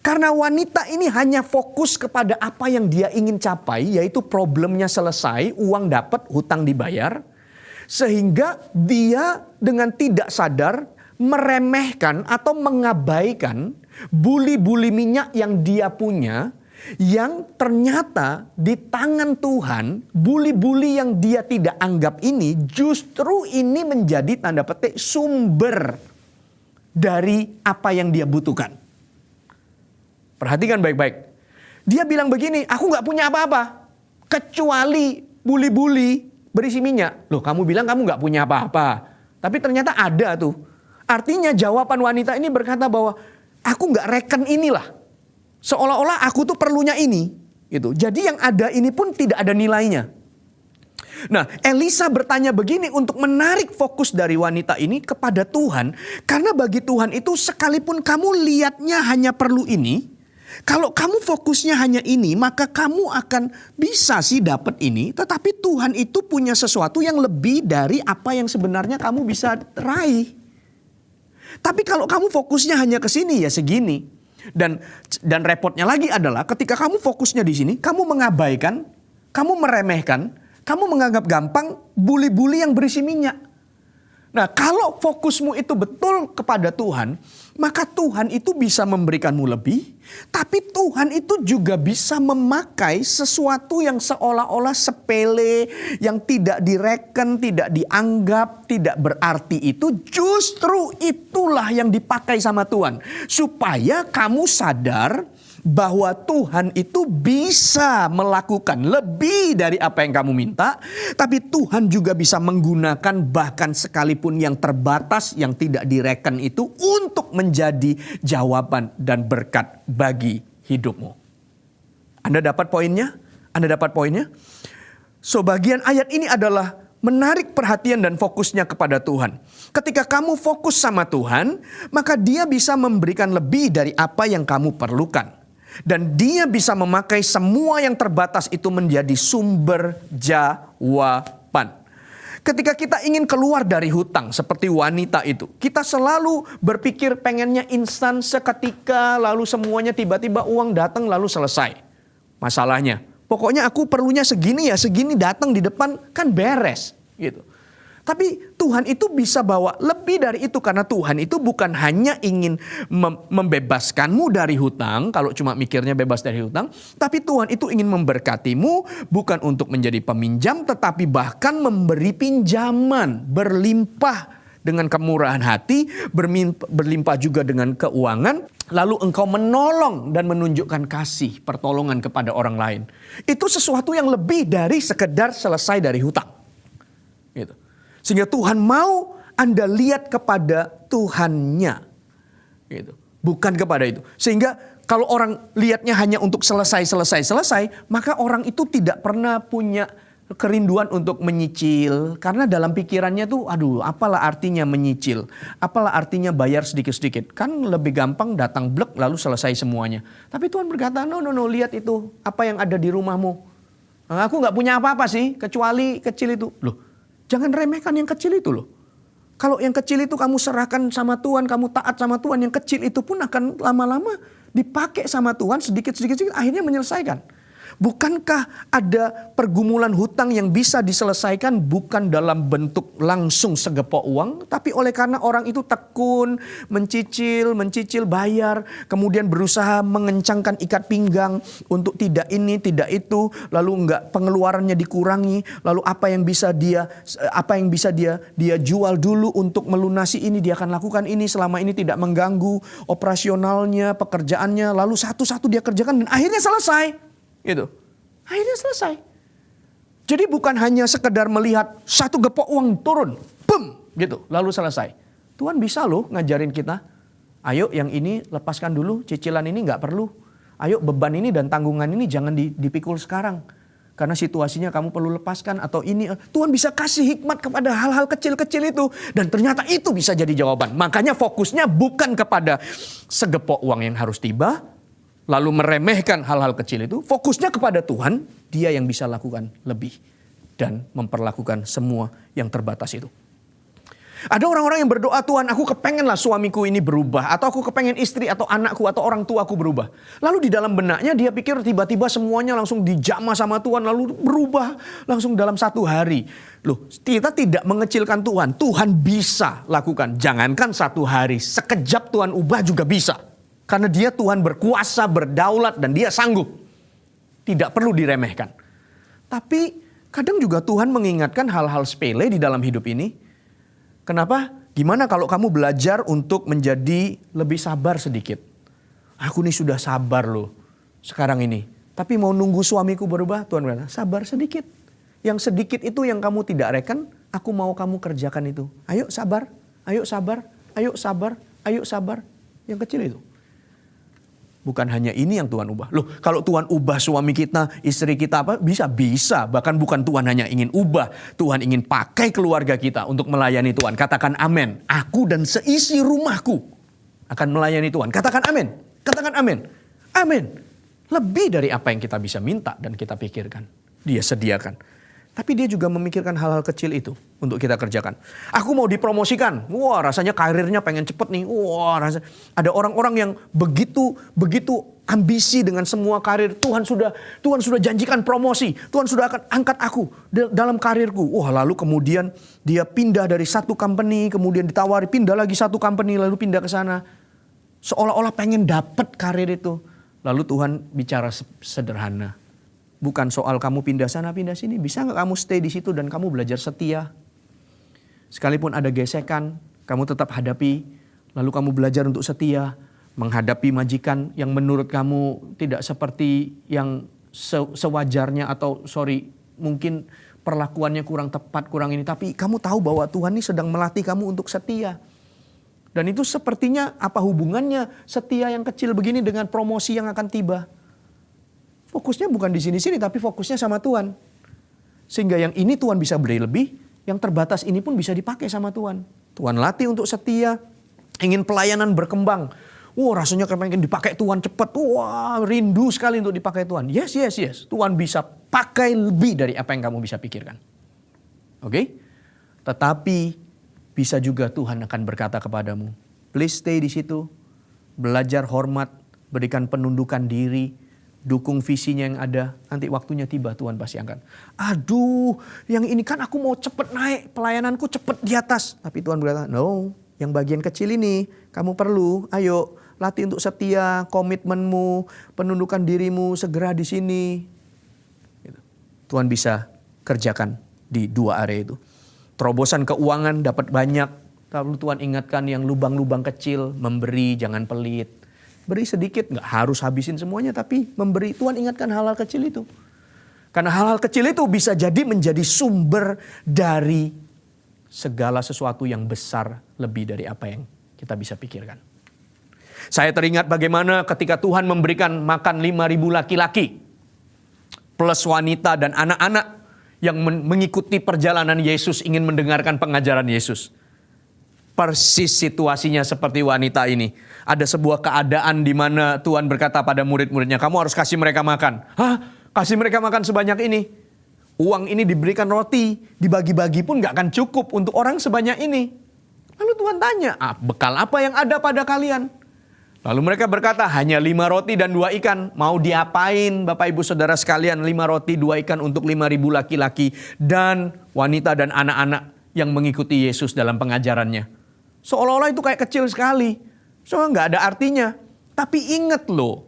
Karena wanita ini hanya fokus kepada apa yang dia ingin capai, yaitu problemnya selesai, uang dapat, hutang dibayar. Sehingga dia dengan tidak sadar meremehkan atau mengabaikan buli-buli minyak yang dia punya, yang ternyata di tangan Tuhan, buli-buli yang dia tidak anggap ini, justru ini menjadi tanda petik sumber dari apa yang dia butuhkan. Perhatikan baik-baik. Dia bilang begini, aku gak punya apa-apa. Kecuali buli-buli berisi minyak. Loh, kamu bilang kamu gak punya apa-apa. Tapi ternyata ada tuh. Artinya jawaban wanita ini berkata bahwa aku gak reken inilah. Seolah-olah aku tuh perlunya ini. Gitu. Jadi yang ada ini pun tidak ada nilainya. Nah, Elisa bertanya begini untuk menarik fokus dari wanita ini kepada Tuhan. Karena bagi Tuhan itu sekalipun kamu lihatnya hanya perlu ini. Kalau kamu fokusnya hanya ini, maka kamu akan bisa sih dapat ini. Tetapi Tuhan itu punya sesuatu yang lebih dari apa yang sebenarnya kamu bisa raih. Tapi kalau kamu fokusnya hanya ke sini, ya segini. Dan repotnya lagi adalah ketika kamu fokusnya di sini, kamu mengabaikan, kamu meremehkan, kamu menganggap gampang buli-buli yang berisi minyak. Nah, kalau fokusmu itu betul kepada Tuhan, maka Tuhan itu bisa memberikanmu lebih, tapi Tuhan itu juga bisa memakai sesuatu yang seolah-olah sepele, yang tidak direken, tidak dianggap, tidak berarti itu, justru itulah yang dipakai sama Tuhan. Supaya kamu sadar bahwa Tuhan itu bisa melakukan lebih dari apa yang kamu minta. Tapi Tuhan juga bisa menggunakan bahkan sekalipun yang terbatas, yang tidak direken itu untuk menjadi jawaban dan berkat bagi hidupmu. Anda dapat poinnya? Anda dapat poinnya? So, bagian ayat ini adalah menarik perhatian dan fokusnya kepada Tuhan. Ketika kamu fokus sama Tuhan, maka Dia bisa memberikan lebih dari apa yang kamu perlukan. Dan Dia bisa memakai semua yang terbatas itu menjadi sumber jawaban. Ketika kita ingin keluar dari hutang seperti wanita itu, kita selalu berpikir pengennya instan seketika, lalu semuanya tiba-tiba uang datang lalu selesai. Masalahnya, pokoknya aku perlunya segini ya, segini datang di depan kan beres gitu. Tapi Tuhan itu bisa bawa lebih dari itu, karena Tuhan itu bukan hanya ingin membebaskanmu dari hutang, kalau cuma mikirnya bebas dari hutang, tapi Tuhan itu ingin memberkatimu bukan untuk menjadi peminjam, tetapi bahkan memberi pinjaman berlimpah dengan kemurahan hati, berlimpah juga dengan keuangan, lalu engkau menolong dan menunjukkan kasih pertolongan kepada orang lain. Itu sesuatu yang lebih dari sekedar selesai dari hutang. Gitu. Sehingga Tuhan mau Anda lihat kepada Tuhannya. Gitu. Bukan kepada itu. Sehingga kalau orang lihatnya hanya untuk selesai, maka orang itu tidak pernah punya kerinduan untuk menyicil. Karena dalam pikirannya tuh, aduh apalah artinya menyicil. Apalah artinya bayar sedikit-sedikit. Kan lebih gampang datang blek lalu selesai semuanya. Tapi Tuhan berkata, no, lihat itu. Apa yang ada di rumahmu. Aku gak punya apa-apa sih, kecuali kecil itu. Loh. Jangan remehkan yang kecil itu loh. Kalau yang kecil itu kamu serahkan sama Tuhan, kamu taat sama Tuhan, yang kecil itu pun akan lama-lama dipakai sama Tuhan sedikit-sedikit akhirnya menyelesaikan. Bukankah ada pergumulan hutang yang bisa diselesaikan bukan dalam bentuk langsung segepok uang, tapi oleh karena orang itu tekun, mencicil, bayar, kemudian berusaha mengencangkan ikat pinggang untuk tidak ini, tidak itu, lalu enggak pengeluarannya dikurangi, lalu apa yang bisa dia jual dulu untuk melunasi ini, dia akan lakukan ini selama ini tidak mengganggu operasionalnya, pekerjaannya, lalu satu-satu dia kerjakan dan akhirnya selesai. Gitu. Akhirnya selesai. Jadi bukan hanya sekedar melihat satu gepok uang turun, boom, gitu, lalu selesai. Tuhan bisa loh ngajarin kita. Ayo yang ini lepaskan dulu, cicilan ini nggak perlu. Ayo beban ini dan tanggungan ini jangan dipikul sekarang. Karena situasinya kamu perlu lepaskan atau ini. Tuhan bisa kasih hikmat kepada hal-hal kecil-kecil itu. Dan ternyata itu bisa jadi jawaban. Makanya fokusnya bukan kepada segepok uang yang harus tiba. Lalu meremehkan hal-hal kecil itu. Fokusnya kepada Tuhan, Dia yang bisa lakukan lebih. Dan memperlakukan semua yang terbatas itu. Ada orang-orang yang berdoa, Tuhan aku kepengenlah suamiku ini berubah. Atau aku kepengen istri atau anakku atau orang tuaku berubah. Lalu di dalam benaknya dia pikir tiba-tiba semuanya langsung dijamah sama Tuhan. Lalu berubah langsung dalam 1 hari. Loh, kita tidak mengecilkan Tuhan. Tuhan bisa lakukan. Jangankan 1 hari. Sekejap Tuhan ubah juga bisa. Karena dia Tuhan berkuasa, berdaulat dan dia sanggup. Tidak perlu diremehkan. Tapi kadang juga Tuhan mengingatkan hal-hal sepele di dalam hidup ini. Kenapa? Gimana kalau kamu belajar untuk menjadi lebih sabar sedikit? Aku nih sudah sabar loh sekarang ini. Tapi mau nunggu suamiku berubah, Tuhan bilang sabar sedikit. Yang sedikit itu yang kamu tidak reken, aku mau kamu kerjakan itu. Ayo sabar, ayo sabar, ayo sabar, ayo sabar. Yang kecil itu. Bukan hanya ini yang Tuhan ubah. Loh, kalau Tuhan ubah suami kita, istri kita apa? Bisa. Bahkan bukan Tuhan hanya ingin ubah. Tuhan ingin pakai keluarga kita untuk melayani Tuhan. Katakan amin. Aku dan seisi rumahku akan melayani Tuhan. Katakan amin. Katakan amin. Amin. Lebih dari apa yang kita bisa minta dan kita pikirkan. Dia sediakan. Tapi dia juga memikirkan hal-hal kecil itu untuk kita kerjakan. Aku mau dipromosikan. Wah, rasanya karirnya pengen cepet nih. Wah, ada orang-orang yang begitu ambisi dengan semua karir. Tuhan sudah janjikan promosi. Tuhan sudah akan angkat aku dalam karirku. Wah, lalu kemudian dia pindah dari satu company, kemudian ditawari pindah lagi satu company, lalu pindah ke sana. Seolah-olah pengen dapat karir itu. Lalu Tuhan bicara sederhana. Bukan soal kamu pindah sana, pindah sini. Bisa nggak kamu stay di situ dan kamu belajar setia? Sekalipun ada gesekan, kamu tetap hadapi. Lalu kamu belajar untuk setia. Menghadapi majikan yang menurut kamu tidak seperti yang sewajarnya. Atau mungkin perlakuannya kurang tepat, kurang ini. Tapi kamu tahu bahwa Tuhan ini sedang melatih kamu untuk setia. Dan itu sepertinya apa hubungannya setia yang kecil begini dengan promosi yang akan tiba? Fokusnya bukan di sini-sini, tapi fokusnya sama Tuhan. Sehingga yang ini Tuhan bisa beri lebih, yang terbatas ini pun bisa dipakai sama Tuhan. Tuhan latih untuk setia, ingin pelayanan berkembang. Wah, rasanya pengen dipakai Tuhan cepat. Wah, rindu sekali untuk dipakai Tuhan. Yes. Tuhan bisa pakai lebih dari apa yang kamu bisa pikirkan. Oke? Tetapi bisa juga Tuhan akan berkata kepadamu, please stay di situ, belajar hormat, berikan penundukan diri, dukung visinya yang ada, nanti waktunya tiba Tuhan pasti angkat. Aduh, yang ini kan aku mau cepet naik, pelayananku cepet di atas. Tapi Tuhan berkata, no, yang bagian kecil ini kamu perlu, ayo latih untuk setia, komitmenmu, penundukan dirimu segera di sini. Gitu. Tuhan bisa kerjakan di 2 area itu. Terobosan keuangan dapat banyak, lalu Tuhan ingatkan yang lubang-lubang kecil, memberi jangan pelit. Beri sedikit, gak harus habisin semuanya, tapi memberi. Tuhan ingatkan hal-hal kecil itu. Karena hal-hal kecil itu bisa jadi menjadi sumber dari segala sesuatu yang besar lebih dari apa yang kita bisa pikirkan. Saya teringat bagaimana ketika Tuhan memberikan makan 5.000 laki-laki. Plus wanita dan anak-anak yang mengikuti perjalanan Yesus, ingin mendengarkan pengajaran Yesus. Persis situasinya seperti wanita ini. Ada sebuah keadaan di mana Tuhan berkata pada murid-muridnya, kamu harus kasih mereka makan. Hah? Kasih mereka makan sebanyak ini? Uang ini diberikan roti, dibagi-bagi pun gak akan cukup untuk orang sebanyak ini. Lalu Tuhan tanya, bekal apa yang ada pada kalian? Lalu mereka berkata, hanya 5 roti dan 2 ikan. Mau diapain Bapak Ibu Saudara sekalian, 5 roti 2 ikan untuk 5.000 laki-laki dan wanita dan anak-anak yang mengikuti Yesus dalam pengajarannya. Seolah-olah itu kayak kecil sekali. Soalnya nggak ada artinya. Tapi ingat loh.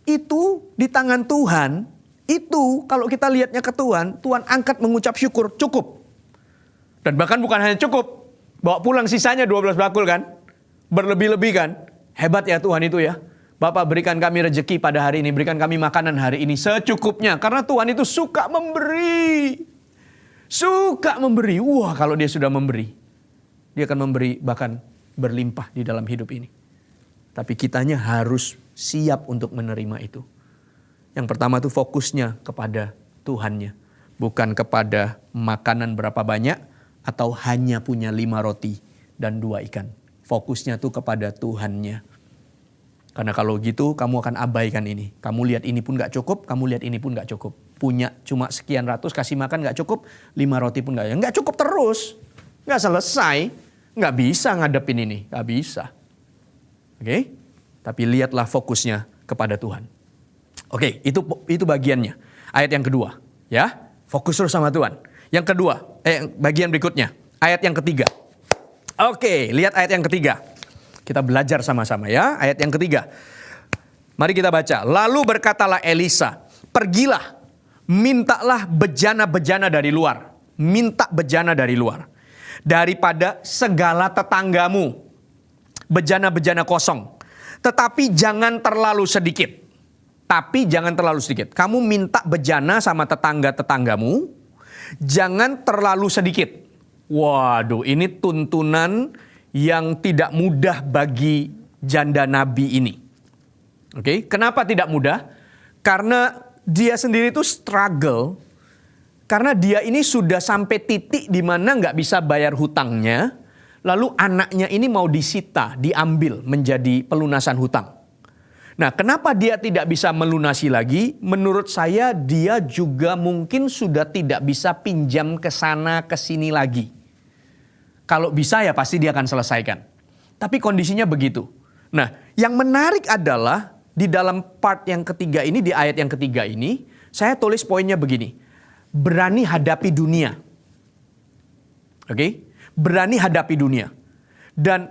Itu di tangan Tuhan. Itu kalau kita lihatnya ke Tuhan. Tuhan angkat mengucap syukur. Cukup. Dan bahkan bukan hanya cukup. Bawa pulang sisanya 12 bakul kan. Berlebih-lebih kan. Hebat ya Tuhan itu ya. Bapak berikan kami rezeki pada hari ini. Berikan kami makanan hari ini secukupnya. Karena Tuhan itu suka memberi. Suka memberi. Wah, kalau dia sudah memberi, dia akan memberi bahkan berlimpah di dalam hidup ini. Tapi kitanya harus siap untuk menerima itu. Yang pertama tuh fokusnya kepada Tuhannya. Bukan kepada makanan berapa banyak atau hanya punya 5 roti dan 2 ikan. Fokusnya tuh kepada Tuhannya. Karena kalau gitu kamu akan abaikan ini. Kamu lihat ini pun gak cukup, kamu lihat ini pun gak cukup. Punya cuma sekian ratus, kasih makan gak cukup, 5 roti pun gak cukup terus. Gak selesai, gak bisa ngadepin ini, gak bisa. Oke? Tapi lihatlah fokusnya kepada Tuhan. Oke, itu bagiannya. Ayat yang kedua, ya. Fokus terus sama Tuhan. Yang kedua, bagian berikutnya, ayat yang ketiga. Oke, lihat ayat yang ketiga. Kita belajar sama-sama ya, ayat yang ketiga. Mari kita baca. Lalu berkatalah Elisa, pergilah, mintalah bejana-bejana dari luar. Minta bejana dari luar. Daripada segala tetanggamu. Bejana-bejana kosong. Tetapi jangan terlalu sedikit. Tapi jangan terlalu sedikit. Kamu minta bejana sama tetangga-tetanggamu. Jangan terlalu sedikit. Waduh, ini tuntunan yang tidak mudah bagi janda nabi ini. Oke, kenapa tidak mudah? Karena dia sendiri itu struggle. Karena dia ini sudah sampai titik di mana nggak bisa bayar hutangnya. Lalu anaknya ini mau disita, diambil menjadi pelunasan hutang. Nah, kenapa dia tidak bisa melunasi lagi? Menurut saya dia juga mungkin sudah tidak bisa pinjam ke sana ke sini lagi. Kalau bisa ya pasti dia akan selesaikan. Tapi kondisinya begitu. Nah, yang menarik adalah di dalam part yang ketiga ini, di ayat yang ketiga ini, saya tulis poinnya begini. Berani hadapi dunia. Oke? Berani hadapi dunia. Dan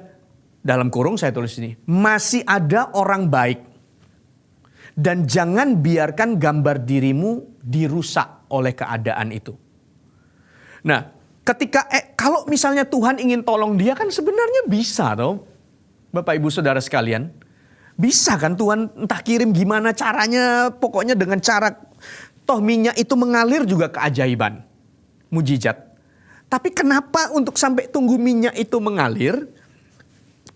dalam kurung saya tulis ini, masih ada orang baik. Dan jangan biarkan gambar dirimu dirusak oleh keadaan itu. Nah, ketika kalau misalnya Tuhan ingin tolong dia kan sebenarnya bisa toh. Bapak Ibu Saudara sekalian. Bisa kan Tuhan entah kirim gimana caranya. Pokoknya dengan cara toh minyak itu mengalir juga keajaiban. Mujizat. Tapi kenapa untuk sampai tunggu minyak itu mengalir?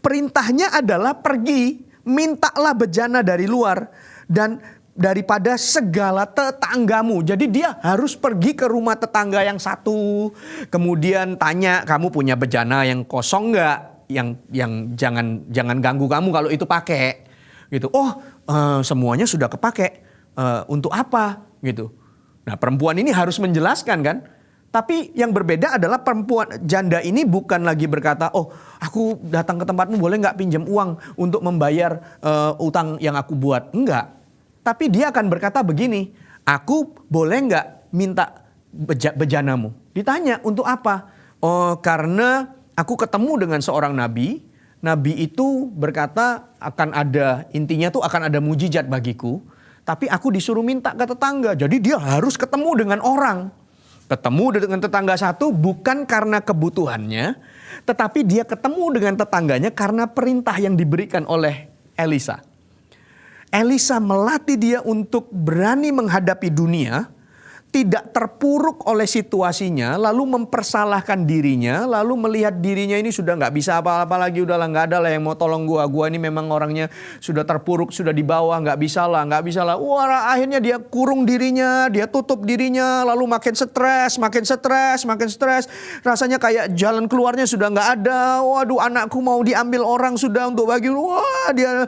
Perintahnya adalah pergi. Mintalah bejana dari luar. Dan daripada segala tetanggamu. Jadi dia harus pergi ke rumah tetangga yang satu. Kemudian tanya, kamu punya bejana yang kosong nggak? Yang jangan ganggu kamu kalau itu pakai. Gitu. Semuanya sudah kepake. Untuk apa? Gitu. Nah, perempuan ini harus menjelaskan kan? Tapi yang berbeda adalah perempuan janda ini bukan lagi berkata, aku datang ke tempatmu boleh nggak pinjam uang untuk membayar utang yang aku buat? Enggak. Tapi dia akan berkata begini, aku boleh nggak minta bejanamu? Ditanya, untuk apa? Karena aku ketemu dengan seorang nabi. Nabi itu berkata intinya tuh akan ada mujizat bagiku. Tapi aku disuruh minta ke tetangga. Jadi dia harus ketemu dengan orang. Ketemu dengan tetangga satu bukan karena kebutuhannya. Tetapi dia ketemu dengan tetangganya karena perintah yang diberikan oleh Elisa. Elisa melatih dia untuk berani menghadapi dunia, tidak terpuruk oleh situasinya, lalu mempersalahkan dirinya, lalu melihat dirinya ini sudah nggak bisa apa-apa lagi, udahlah nggak ada lah yang mau tolong gua ini memang orangnya sudah terpuruk, sudah di bawah, nggak bisa lah. Wah, akhirnya dia kurung dirinya, dia tutup dirinya, lalu makin stres, rasanya kayak jalan keluarnya sudah nggak ada. Waduh, anakku mau diambil orang sudah untuk bagi, wah dia.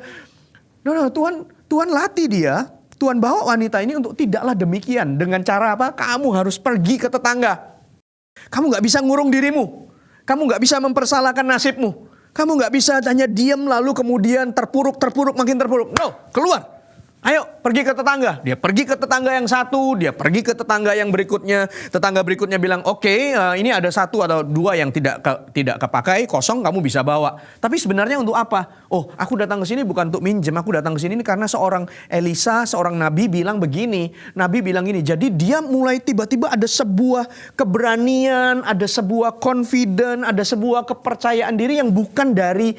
Tuhan latih dia, Tuhan bawa wanita ini untuk tidaklah demikian. Dengan cara apa? Kamu harus pergi ke tetangga. Kamu gak bisa ngurung dirimu. Kamu gak bisa mempersalahkan nasibmu. Kamu gak bisa hanya diam lalu kemudian terpuruk, makin terpuruk. No, keluar. Ayo pergi ke tetangga. Dia pergi ke tetangga yang satu, dia pergi ke tetangga yang berikutnya. Tetangga berikutnya bilang, oke, ini ada satu atau dua yang tidak kepakai, kosong, kamu bisa bawa. Tapi sebenarnya untuk apa? Aku datang ke sini bukan untuk minjem, aku datang ke sini karena seorang Elisa, seorang nabi bilang begini. Nabi bilang ini, jadi dia mulai tiba-tiba ada sebuah keberanian, ada sebuah confident, ada sebuah kepercayaan diri yang bukan dari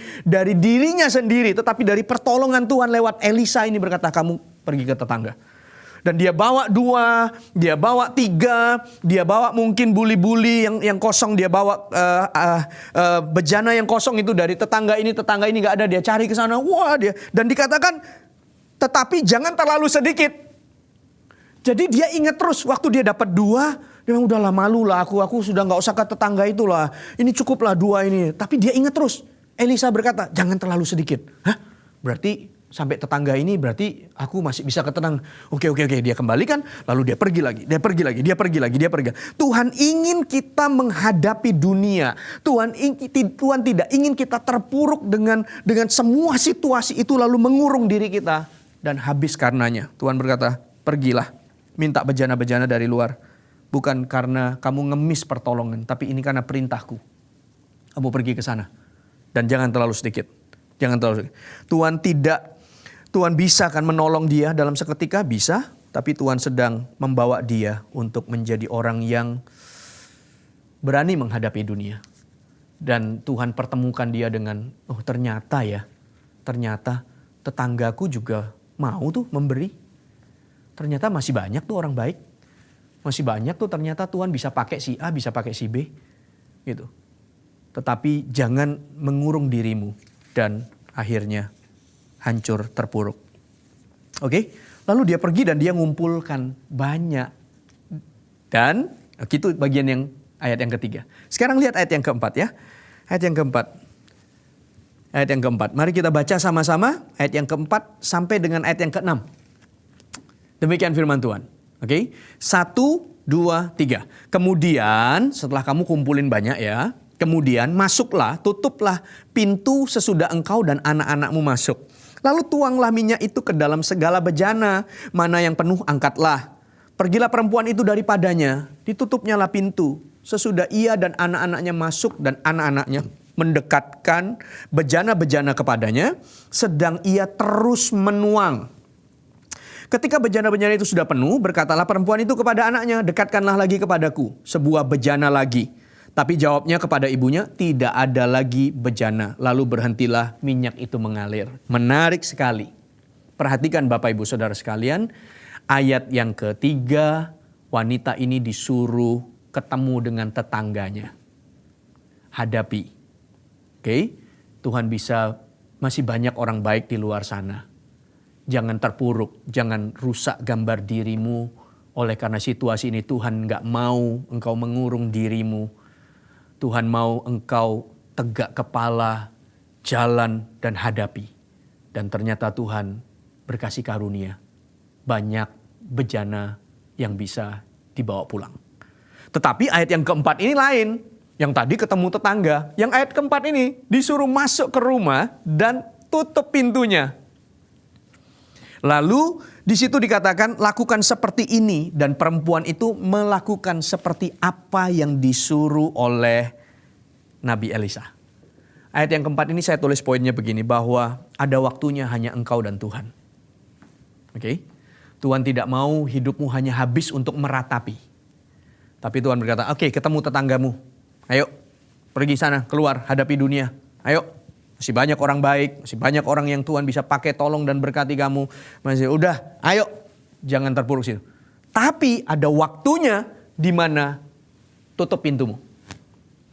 dirinya sendiri, tetapi dari pertolongan Tuhan lewat Elisa ini berkata, kamu pergi ke tetangga. Dan dia bawa 2, dia bawa 3, dia bawa mungkin buli-buli yang kosong, dia bawa bejana yang kosong itu dari tetangga ini nggak ada, dia cari ke sana, wah dia, dan dikatakan, tetapi jangan terlalu sedikit. Jadi dia ingat terus waktu dia dapat 2, dia bilang udahlah malu lah aku sudah nggak usah ke tetangga itulah, ini cukuplah 2 ini. Tapi dia ingat terus. Elisa berkata, jangan terlalu sedikit. Hah? Berarti sampai tetangga ini berarti aku masih bisa ketenang. Oke. Dia kembalikan, lalu dia pergi lagi. Tuhan ingin kita menghadapi dunia. Tuhan tidak ingin kita terpuruk dengan semua situasi itu lalu mengurung diri kita dan habis karenanya. Tuhan berkata, pergilah, minta bejana-bejana dari luar. Bukan karena kamu ngemis pertolongan, tapi ini karena perintahku. Kamu pergi ke sana dan jangan terlalu sedikit. Tuhan bisa kan menolong dia dalam seketika, bisa. Tapi Tuhan sedang membawa dia untuk menjadi orang yang berani menghadapi dunia. Dan Tuhan pertemukan dia dengan, ternyata tetanggaku juga mau tuh memberi. Ternyata masih banyak tuh orang baik. Masih banyak tuh ternyata Tuhan bisa pakai si A, bisa pakai si B. Gitu. Tetapi jangan mengurung dirimu dan akhirnya hancur, terpuruk. Oke, lalu dia pergi dan dia ngumpulkan banyak. Dan itu bagian yang ayat yang ketiga. Sekarang lihat ayat yang keempat ya. Ayat yang keempat. Mari kita baca sama-sama ayat yang keempat sampai dengan ayat yang keenam. Demikian firman Tuhan. Oke, 1, 2, 3. Kemudian setelah kamu kumpulin banyak ya. Kemudian masuklah, tutuplah pintu sesudah engkau dan anak-anakmu masuk. Lalu tuanglah minyak itu ke dalam segala bejana, mana yang penuh angkatlah. Pergilah perempuan itu daripadanya, ditutupnyalah pintu. Sesudah ia dan anak-anaknya masuk dan anak-anaknya mendekatkan bejana-bejana kepadanya, sedang ia terus menuang. Ketika bejana-bejana itu sudah penuh, berkatalah perempuan itu kepada anaknya, dekatkanlah lagi kepadaku sebuah bejana lagi. Tapi jawabnya kepada ibunya, tidak ada lagi bejana. Lalu berhentilah minyak itu mengalir. Menarik sekali. Perhatikan Bapak Ibu Saudara sekalian. Ayat yang ketiga, wanita ini disuruh ketemu dengan tetangganya. Hadapi. Oke, Tuhan bisa, masih banyak orang baik di luar sana. Jangan terpuruk, jangan rusak gambar dirimu. Oleh karena situasi ini Tuhan gak mau engkau mengurung dirimu. Tuhan mau engkau tegak kepala, jalan dan hadapi. Dan ternyata Tuhan berkasih karunia. Banyak bejana yang bisa dibawa pulang. Tetapi ayat yang keempat ini lain. Yang tadi ketemu tetangga. Yang ayat keempat ini disuruh masuk ke rumah dan tutup pintunya. Lalu di situ dikatakan lakukan seperti ini dan perempuan itu melakukan seperti apa yang disuruh oleh Nabi Elisa. Ayat yang keempat ini saya tulis poinnya begini, bahwa ada waktunya hanya engkau dan Tuhan. Oke? Tuhan tidak mau hidupmu hanya habis untuk meratapi. Tapi Tuhan berkata, oke, ketemu tetanggamu. Ayo pergi sana, keluar, hadapi dunia. Ayo. Masih banyak orang baik, masih banyak orang yang Tuhan bisa pakai tolong dan berkati kamu. Masih udah, ayo, jangan terpuruk situ. Tapi ada waktunya di mana tutup pintumu.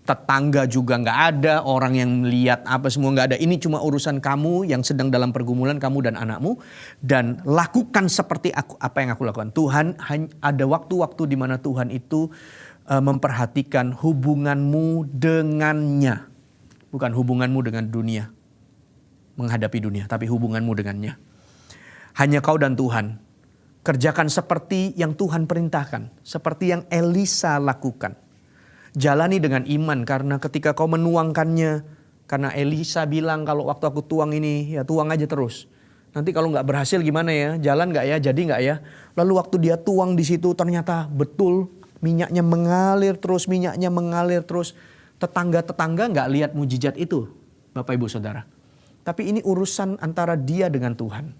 Tetangga juga nggak ada, orang yang melihat apa semua nggak ada. Ini cuma urusan kamu yang sedang dalam pergumulan, kamu dan anakmu. Dan lakukan seperti apa yang aku lakukan. Tuhan, ada waktu-waktu di mana Tuhan itu memperhatikan hubunganmu dengannya. Bukan hubunganmu dengan dunia, menghadapi dunia, tapi hubunganmu dengannya. Hanya kau dan Tuhan. Kerjakan seperti yang Tuhan perintahkan, seperti yang Elisa lakukan. Jalani dengan iman, karena ketika kau menuangkannya, karena Elisa bilang kalau waktu aku tuang ini, ya tuang aja terus. Nanti kalau nggak berhasil gimana ya, jalan nggak ya, jadi nggak ya. Lalu waktu dia tuang di situ ternyata betul minyaknya mengalir terus, Tetangga-tetangga nggak lihat mujizat itu, Bapak Ibu Saudara. Tapi ini urusan antara dia dengan Tuhan.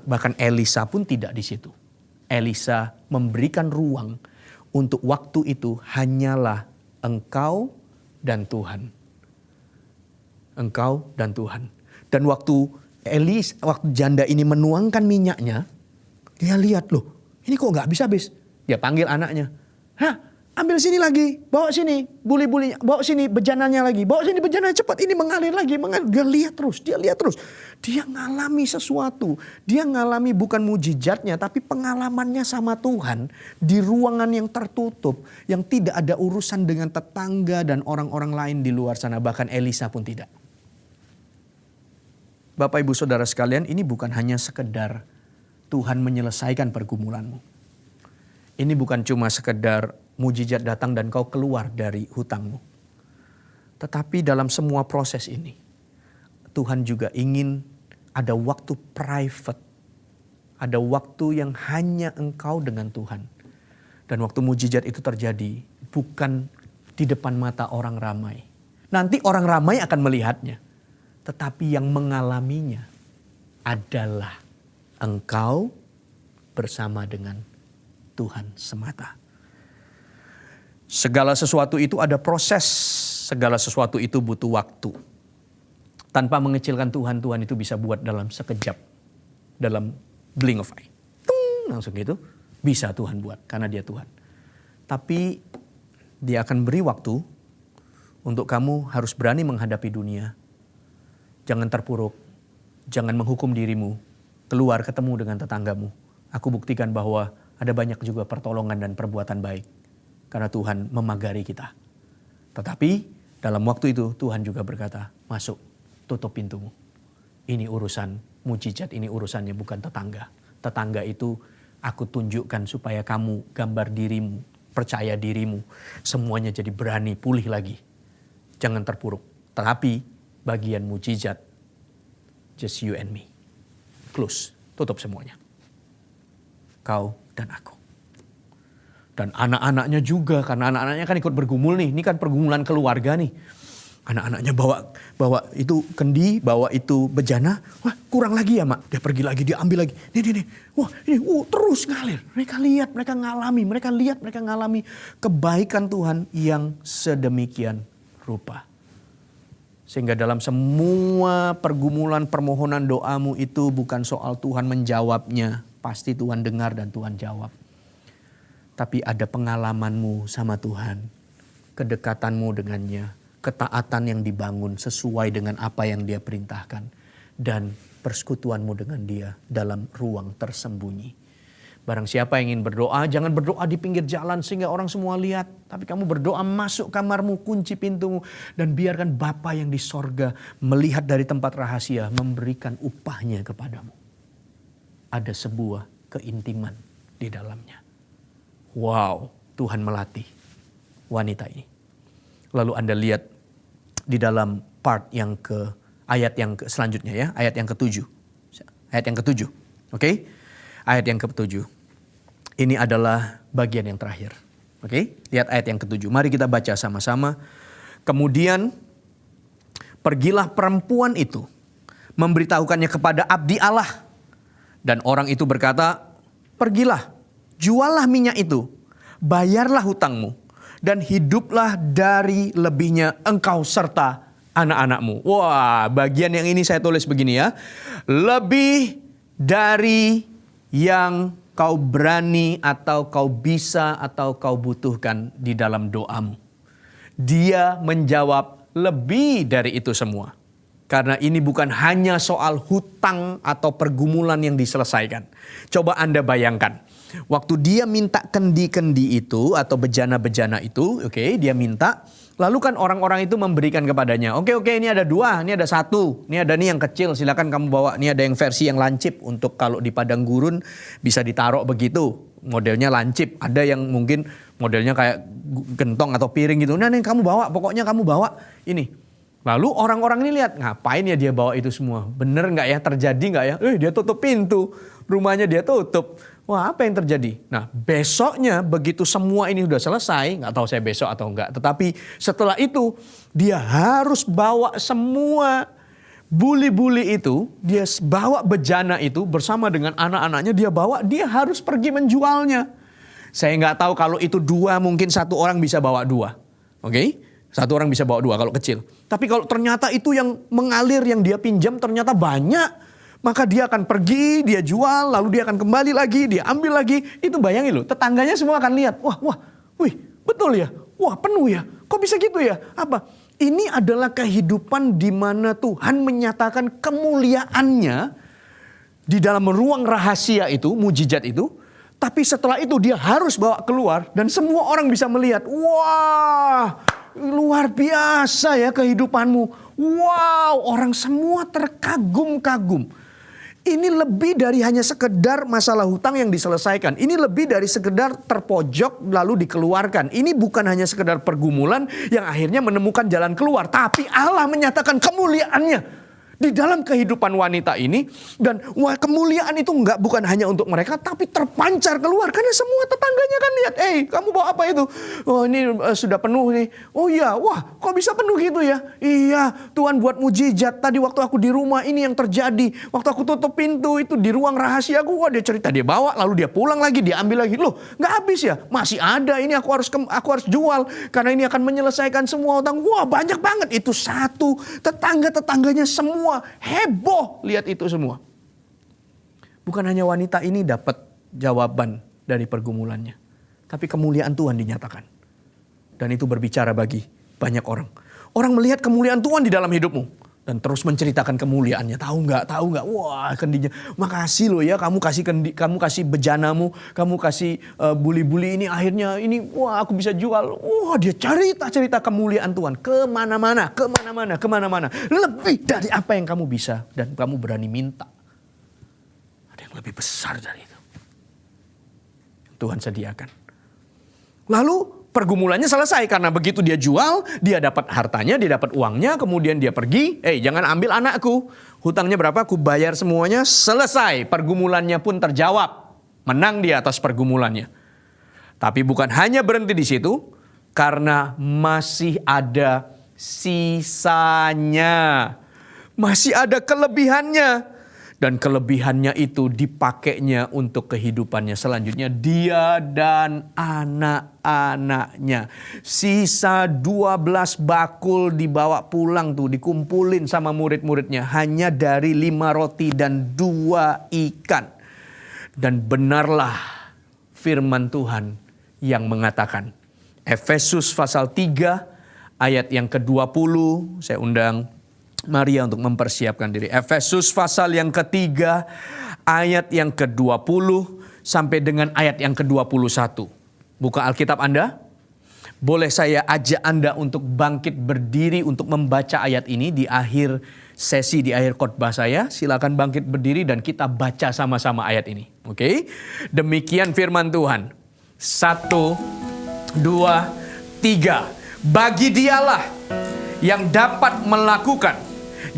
Bahkan Elisa pun tidak di situ. Elisa memberikan ruang untuk waktu itu hanyalah engkau dan Tuhan. Engkau dan Tuhan. Dan waktu janda ini menuangkan minyaknya, Dia lihat, loh ini kok nggak habis-habis. Dia panggil anaknya. Ambil sini lagi, bawa sini buli-bulinya, bawa sini bejananya lagi, bawa sini bejananya cepat, ini mengalir lagi, mengalir. Dia lihat terus. Dia ngalami sesuatu. Dia ngalami bukan mujizatnya, tapi pengalamannya sama Tuhan di ruangan yang tertutup, yang tidak ada urusan dengan tetangga dan orang-orang lain di luar sana, bahkan Elisa pun tidak. Bapak Ibu Saudara sekalian, ini bukan hanya sekedar Tuhan menyelesaikan pergumulanmu. Ini bukan cuma sekedar mujizat datang dan kau keluar dari hutangmu. Tetapi dalam semua proses ini, Tuhan juga ingin ada waktu private. Ada waktu yang hanya engkau dengan Tuhan. Dan waktu mujizat itu terjadi bukan di depan mata orang ramai. Nanti orang ramai akan melihatnya. Tetapi yang mengalaminya adalah engkau bersama dengan Tuhan semata. Segala sesuatu itu ada proses. Segala sesuatu itu butuh waktu. Tanpa mengecilkan Tuhan, Tuhan itu bisa buat dalam sekejap. Dalam blink of eye. Tung, langsung gitu. Bisa Tuhan buat karena dia Tuhan. Tapi dia akan beri waktu untuk kamu harus berani menghadapi dunia. Jangan terpuruk. Jangan menghukum dirimu. Keluar ketemu dengan tetanggamu. Aku buktikan bahwa ada banyak juga pertolongan dan perbuatan baik. Karena Tuhan memagari kita. Tetapi dalam waktu itu Tuhan juga berkata, masuk, tutup pintumu. Ini urusan mujizat, ini urusannya bukan tetangga. Tetangga itu aku tunjukkan supaya kamu gambar dirimu, percaya dirimu. Semuanya jadi berani pulih lagi. Jangan terpuruk. Tetapi bagian mujizat, just you and me. Close, tutup semuanya. Kau dan aku. Dan anak-anaknya juga, karena anak-anaknya kan ikut bergumul nih. Ini kan pergumulan keluarga nih. Anak-anaknya bawa itu kendi, bawa itu bejana. Wah, kurang lagi ya, Mak. Dia pergi lagi, dia ambil lagi. Nih. Wah, ini terus ngalir. Mereka lihat, mereka ngalami. Mereka lihat, mereka ngalami kebaikan Tuhan yang sedemikian rupa. Sehingga dalam semua pergumulan, permohonan doamu itu bukan soal Tuhan menjawabnya. Pasti Tuhan dengar dan Tuhan jawab. Tapi ada pengalamanmu sama Tuhan, kedekatanmu dengannya, ketaatan yang dibangun sesuai dengan apa yang Dia perintahkan, dan persekutuanmu dengan Dia dalam ruang tersembunyi. Barang siapa yang ingin berdoa, jangan berdoa di pinggir jalan sehingga orang semua lihat. Tapi kamu berdoa masuk kamarmu, kunci pintumu, dan biarkan Bapa yang di sorga melihat dari tempat rahasia, memberikan upahnya kepadamu. Ada sebuah keintiman di dalamnya. Wow, Tuhan melatih wanita ini. Lalu Anda lihat di dalam part yang ayat yang selanjutnya ya, ayat yang ke-7. Ayat yang ke-7. Oke? Ayat yang ke-7. Ini adalah bagian yang terakhir. Oke? Lihat ayat yang ke-7. Mari kita baca sama-sama. Kemudian pergilah perempuan itu memberitahukannya kepada abdi Allah. Dan orang itu berkata, pergilah. Juallah minyak itu, bayarlah hutangmu, dan hiduplah dari lebihnya engkau serta anak-anakmu. Wah, bagian yang ini saya tulis begini ya. Lebih dari yang kau berani atau kau bisa atau kau butuhkan di dalam doamu. Dia menjawab lebih dari itu semua. Karena ini bukan hanya soal hutang atau pergumulan yang diselesaikan. Coba Anda bayangkan. Waktu dia minta kendi-kendi itu atau bejana-bejana itu, oke, dia minta. Lalu kan orang-orang itu memberikan kepadanya. Oke, ini ada 2, ini ada 1. Ini ada nih yang kecil, silakan kamu bawa. Ini ada yang versi yang lancip untuk kalau di padang gurun bisa ditaruh begitu. Modelnya lancip. Ada yang mungkin modelnya kayak gentong atau piring gitu. Nah, nih kamu bawa, pokoknya kamu bawa ini. Lalu orang-orang ini lihat, ngapain ya dia bawa itu semua? Bener nggak ya, terjadi nggak ya? Dia tutup pintu, rumahnya dia tutup. Wah, apa yang terjadi? Nah, besoknya begitu semua ini udah selesai, nggak tahu saya besok atau enggak. Tetapi setelah itu dia harus bawa semua buli-buli itu, dia bawa bejana itu bersama dengan anak-anaknya, dia harus pergi menjualnya. Saya nggak tahu kalau itu 2, mungkin 1 orang bisa bawa 2. Oke? 1 orang bisa bawa 2 kalau kecil. Tapi kalau ternyata itu yang mengalir, yang dia pinjam ternyata banyak. Maka dia akan pergi, dia jual, lalu dia akan kembali lagi, dia ambil lagi. Itu bayangin loh, tetangganya semua akan lihat. Wih, betul ya? Wah, penuh ya? Kok bisa gitu ya? Apa? Ini adalah kehidupan di mana Tuhan menyatakan kemuliaannya di dalam ruang rahasia itu, mujizat itu. Tapi setelah itu dia harus bawa keluar dan semua orang bisa melihat. Wah, luar biasa ya kehidupanmu. Wow, orang semua terkagum-kagum. Ini lebih dari hanya sekedar masalah hutang yang diselesaikan. Ini lebih dari sekedar terpojok lalu dikeluarkan. Ini bukan hanya sekedar pergumulan yang akhirnya menemukan jalan keluar. Tapi Allah menyatakan kemuliaannya di dalam kehidupan wanita ini. Dan kemuliaan itu bukan hanya untuk mereka, tapi terpancar keluar. Karena semua tetangganya kan lihat, kamu bawa apa itu? Oh, ini sudah penuh nih. Oh iya, wah kok bisa penuh gitu ya? Iya, Tuhan buat mujizat. Tadi waktu aku di rumah ini yang terjadi. Waktu aku tutup pintu itu di ruang rahasia aku, dia cerita, dia bawa, lalu dia pulang lagi, dia ambil lagi. Loh, nggak habis ya? Masih ada, ini aku harus jual. Karena ini akan menyelesaikan semua utang. Wah, banyak banget. Itu satu, tetangganya semua heboh lihat itu semua. Bukan hanya wanita ini dapat jawaban dari pergumulannya, tapi kemuliaan Tuhan dinyatakan. Dan itu berbicara bagi banyak orang. Orang melihat kemuliaan Tuhan di dalam hidupmu dan terus menceritakan kemuliaannya. Tahu nggak? Wah, kendinya. Makasih loh ya, kamu kasih bejanamu, kamu kasih buli-buli ini, akhirnya ini, wah aku bisa jual. Wah, dia cerita kemuliaan Tuhan kemana-mana. Lebih dari apa yang kamu bisa dan kamu berani minta. Ada yang lebih besar dari itu. Tuhan sediakan. Lalu pergumulannya selesai karena begitu dia jual, dia dapat hartanya, dia dapat uangnya, kemudian dia pergi, jangan ambil anakku. Hutangnya berapa? Aku bayar semuanya, selesai. Pergumulannya pun terjawab. Menang dia atas pergumulannya. Tapi bukan hanya berhenti di situ, karena masih ada sisanya. Masih ada kelebihannya. Dan kelebihannya itu dipakainya untuk kehidupannya selanjutnya. Dia dan anak-anaknya. Sisa 12 bakul dibawa pulang tuh. Dikumpulin sama murid-muridnya. Hanya dari 5 roti dan 2 ikan. Dan benarlah firman Tuhan yang mengatakan. Efesus pasal 3 ayat yang ke-20. Saya undang Maria untuk mempersiapkan diri. Efesus pasal yang ketiga ayat yang ke-20 sampai dengan ayat yang ke-21. Buka Alkitab Anda. Boleh saya ajak Anda untuk bangkit berdiri untuk membaca ayat ini di akhir sesi, di akhir khotbah saya. Silakan bangkit berdiri dan kita baca sama-sama ayat ini. Oke? Demikian firman Tuhan. 1, 2, 3. Bagi dialah yang dapat melakukan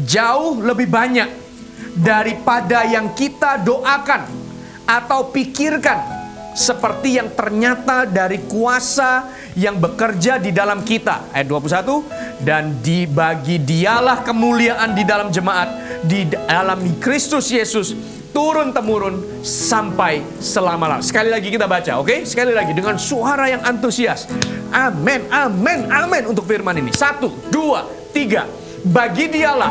jauh lebih banyak daripada yang kita doakan atau pikirkan, seperti yang ternyata dari kuasa yang bekerja di dalam kita. Ayat 21, dan dibagi dialah kemuliaan di dalam jemaat, di dalam Kristus Yesus, turun-temurun sampai selama-lamanya. Sekali lagi kita baca, oke? Sekali lagi dengan suara yang antusias. Amin, amin, amin untuk firman ini. 1, 2, 3. Bagi dialah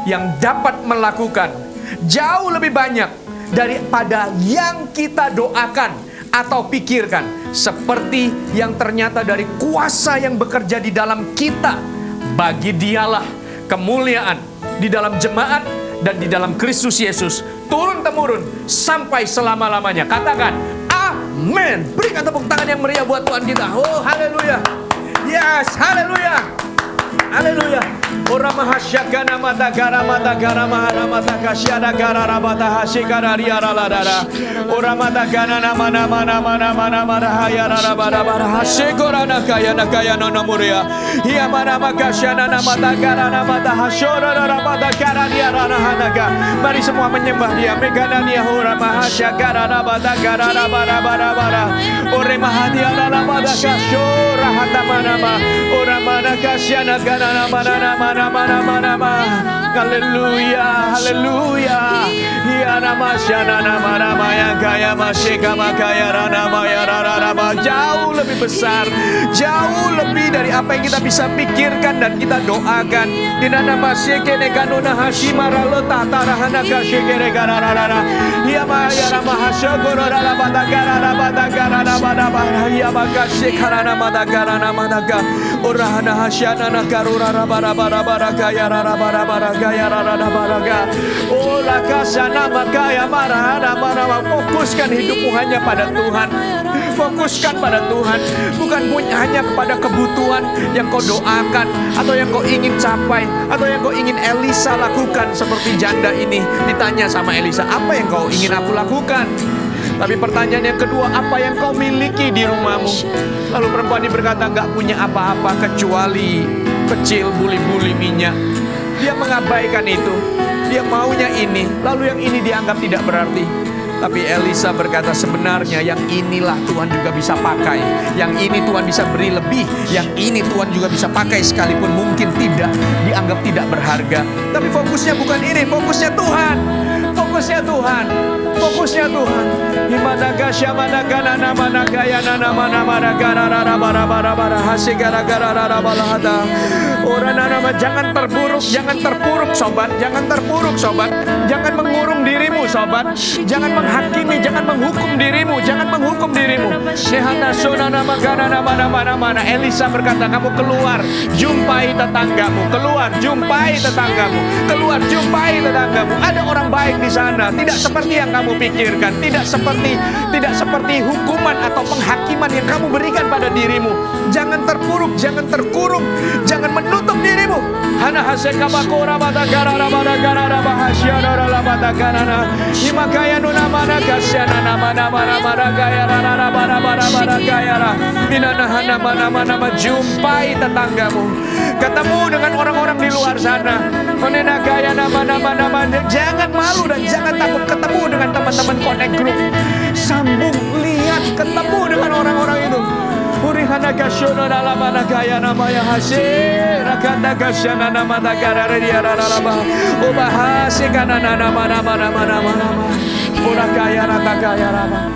yang dapat melakukan jauh lebih banyak daripada yang kita doakan atau pikirkan, seperti yang ternyata dari kuasa yang bekerja di dalam kita. Bagi dialah kemuliaan di dalam jemaat dan di dalam Kristus Yesus, turun-temurun sampai selama-lamanya. Katakan amin. Berikan tepuk tangan yang meriah buat Tuhan kita. Oh, haleluya. Yes, haleluya. Haleluya. Ora mahasyakana mata gara mahara kasyada gara rabata hasyikara riara ladara. Ora mata gana mana hayara rabara hasyikora nakaya nono muria. Ia mana makasyana mata gara mata hasyora rabata gara riara hanaga. Mari semua menyembah dia. Megana dia ora mahasyakara rabata gara rabara. Ore mahadia rabata kasyora hata mana ora mana kasyana gara mana. Haleluya, haleluya. Ya namasyana nama yang kaya masyika makaya rana maya rara. Jauh lebih besar, jauh lebih lebih dari apa yang kita bisa pikirkan dan kita doakan. Di nama Sekene Kanona Hashimara Lota Tarahana Kashekere Gararara. Ya Maya Ramahashagoro Rabadagara Rabadagara Rabadabara. Ya Bakashekarana Madagara Madaga. Orahana Hashana Nakarura Rabarabara Gaya Rabara Gaya Rabaraga. Oh Lakasana Makaya Marahana Marama. Fokuskan hidupmu hanya pada Tuhan. Fokuskan pada Tuhan, bukan hanya kepada kebutuhan yang kau doakan, atau yang kau ingin capai, atau yang kau ingin Elisa lakukan. Seperti janda ini ditanya sama Elisa, apa yang kau ingin aku lakukan? Tapi pertanyaan yang kedua, apa yang kau miliki di rumahmu? Lalu perempuan ini berkata, gak punya apa-apa kecuali kecil buli-buli minyak. Dia mengabaikan itu, dia maunya ini, lalu yang ini dianggap tidak berarti. Tapi Elisa berkata, sebenarnya yang inilah Tuhan juga bisa pakai. Yang ini Tuhan bisa beri lebih. Yang ini Tuhan juga bisa pakai sekalipun mungkin tidak dianggap tidak berharga. Tapi fokusnya bukan ini, fokusnya Tuhan. Fokusnya Tuhan. Fokusnya Tuhan. Himadaga syamadaga nana managaya nana mana managara bara bara bara hasigara gara bara balahada. Orang nama jangan terpuruk sobat, jangan terpuruk sobat. Jangan mengurung dirimu sobat. Jangan menghakimi, jangan menghukum dirimu, jangan menghukum dirimu. Sehana sonana magana mana. Elisa berkata, kamu keluar, jumpai tetanggamu, keluar, jumpai tetanggamu, keluar, jumpai tetanggamu. Ada orang baik di sana, tidak seperti yang kamu pikirkan, tidak seperti hukuman atau penghakiman yang kamu berikan pada dirimu. Jangan terpuruk, jangan terkurung, jangan menutup dirimu. Hana haseka bakora badagara badagara bahasya badagara himakaya nuna mana kasyana nama gaya bara gaya minana hana mana jumpai tetanggamu, ketemu dengan orang-orang di luar sana. Onena gaya nama jangan malu dan jangan takut ketemu dengan teman-teman connect group. Sambung, lihat, ketemu dengan orang-orang itu. Urihana gasyona dalam mana gaya namanya hasil rakanda gasyana nama negara dia raraba ubahasi kana nama ulah gaya rata gaya raba.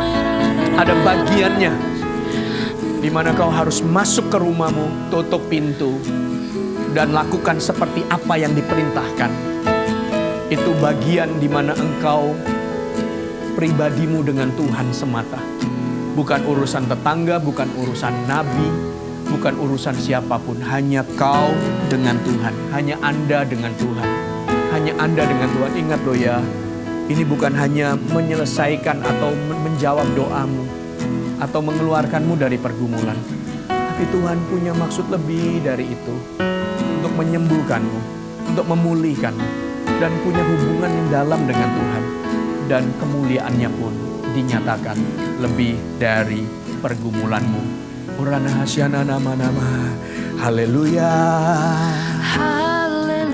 Ada bagiannya di mana kau harus masuk ke rumahmu, tutup pintu dan lakukan seperti apa yang diperintahkan. Itu bagian di mana engkau pribadimu dengan Tuhan semata. Bukan urusan tetangga, bukan urusan nabi, bukan urusan siapapun. Hanya kau dengan Tuhan, hanya Anda dengan Tuhan. Hanya Anda dengan Tuhan. Ingat loh ya, ini bukan hanya menyelesaikan atau menjawab doamu atau mengeluarkanmu dari pergumulan. Tapi Tuhan punya maksud lebih dari itu. Untuk menyembuhkanmu, untuk memulihkanmu, dan punya hubungan yang dalam dengan Tuhan. Dan kemuliaannya pun dinyatakan lebih dari pergumulanmu. Urana hasyana nama. Haleluya. Haleluya.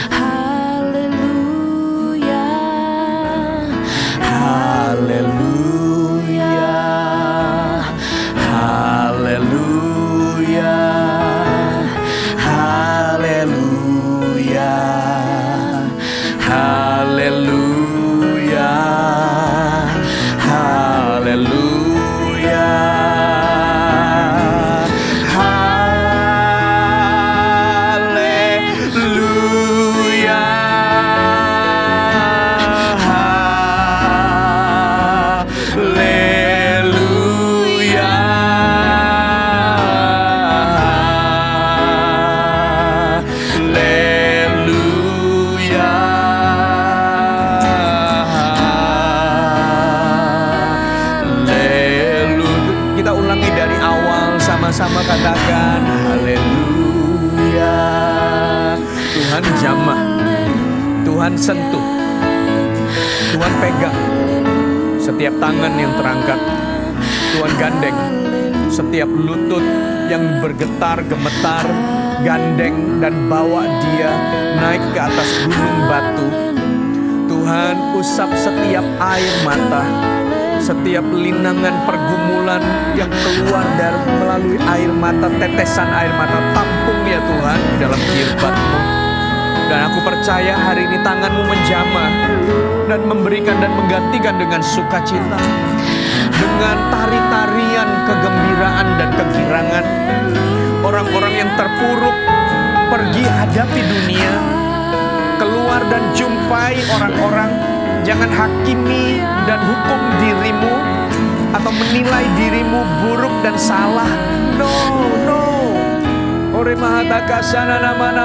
Haleluya. Haleluya. Haleluya. Haleluya. Haleluya. Haleluya. Haleluya. Haleluya. Kita ulangi dari awal, sama-sama katakan haleluya. Tuhan jamah, Tuhan sentuh, Tuhan pegang setiap tangan yang terangkat. Tuhan gandeng setiap lutut yang bergetar, gemetar, gandeng dan bawa dia naik ke atas gunung batu. Tuhan usap setiap air mata, setiap linangan pergumulan yang keluar dari melalui air mata, tetesan air mata, tampung ya Tuhan di dalam kirbat-Mu. Dan aku percaya hari ini tangan-Mu menjamah dan memberikan dan menggantikan dengan sukacita, dengan tari-tarian kegembiraan peperangan, orang-orang yang terpuruk, pergi hadapi dunia, keluar dan jumpai orang-orang. Jangan hakimi dan hukum dirimu atau menilai dirimu buruk dan salah. No. Ore mahatakasana nama.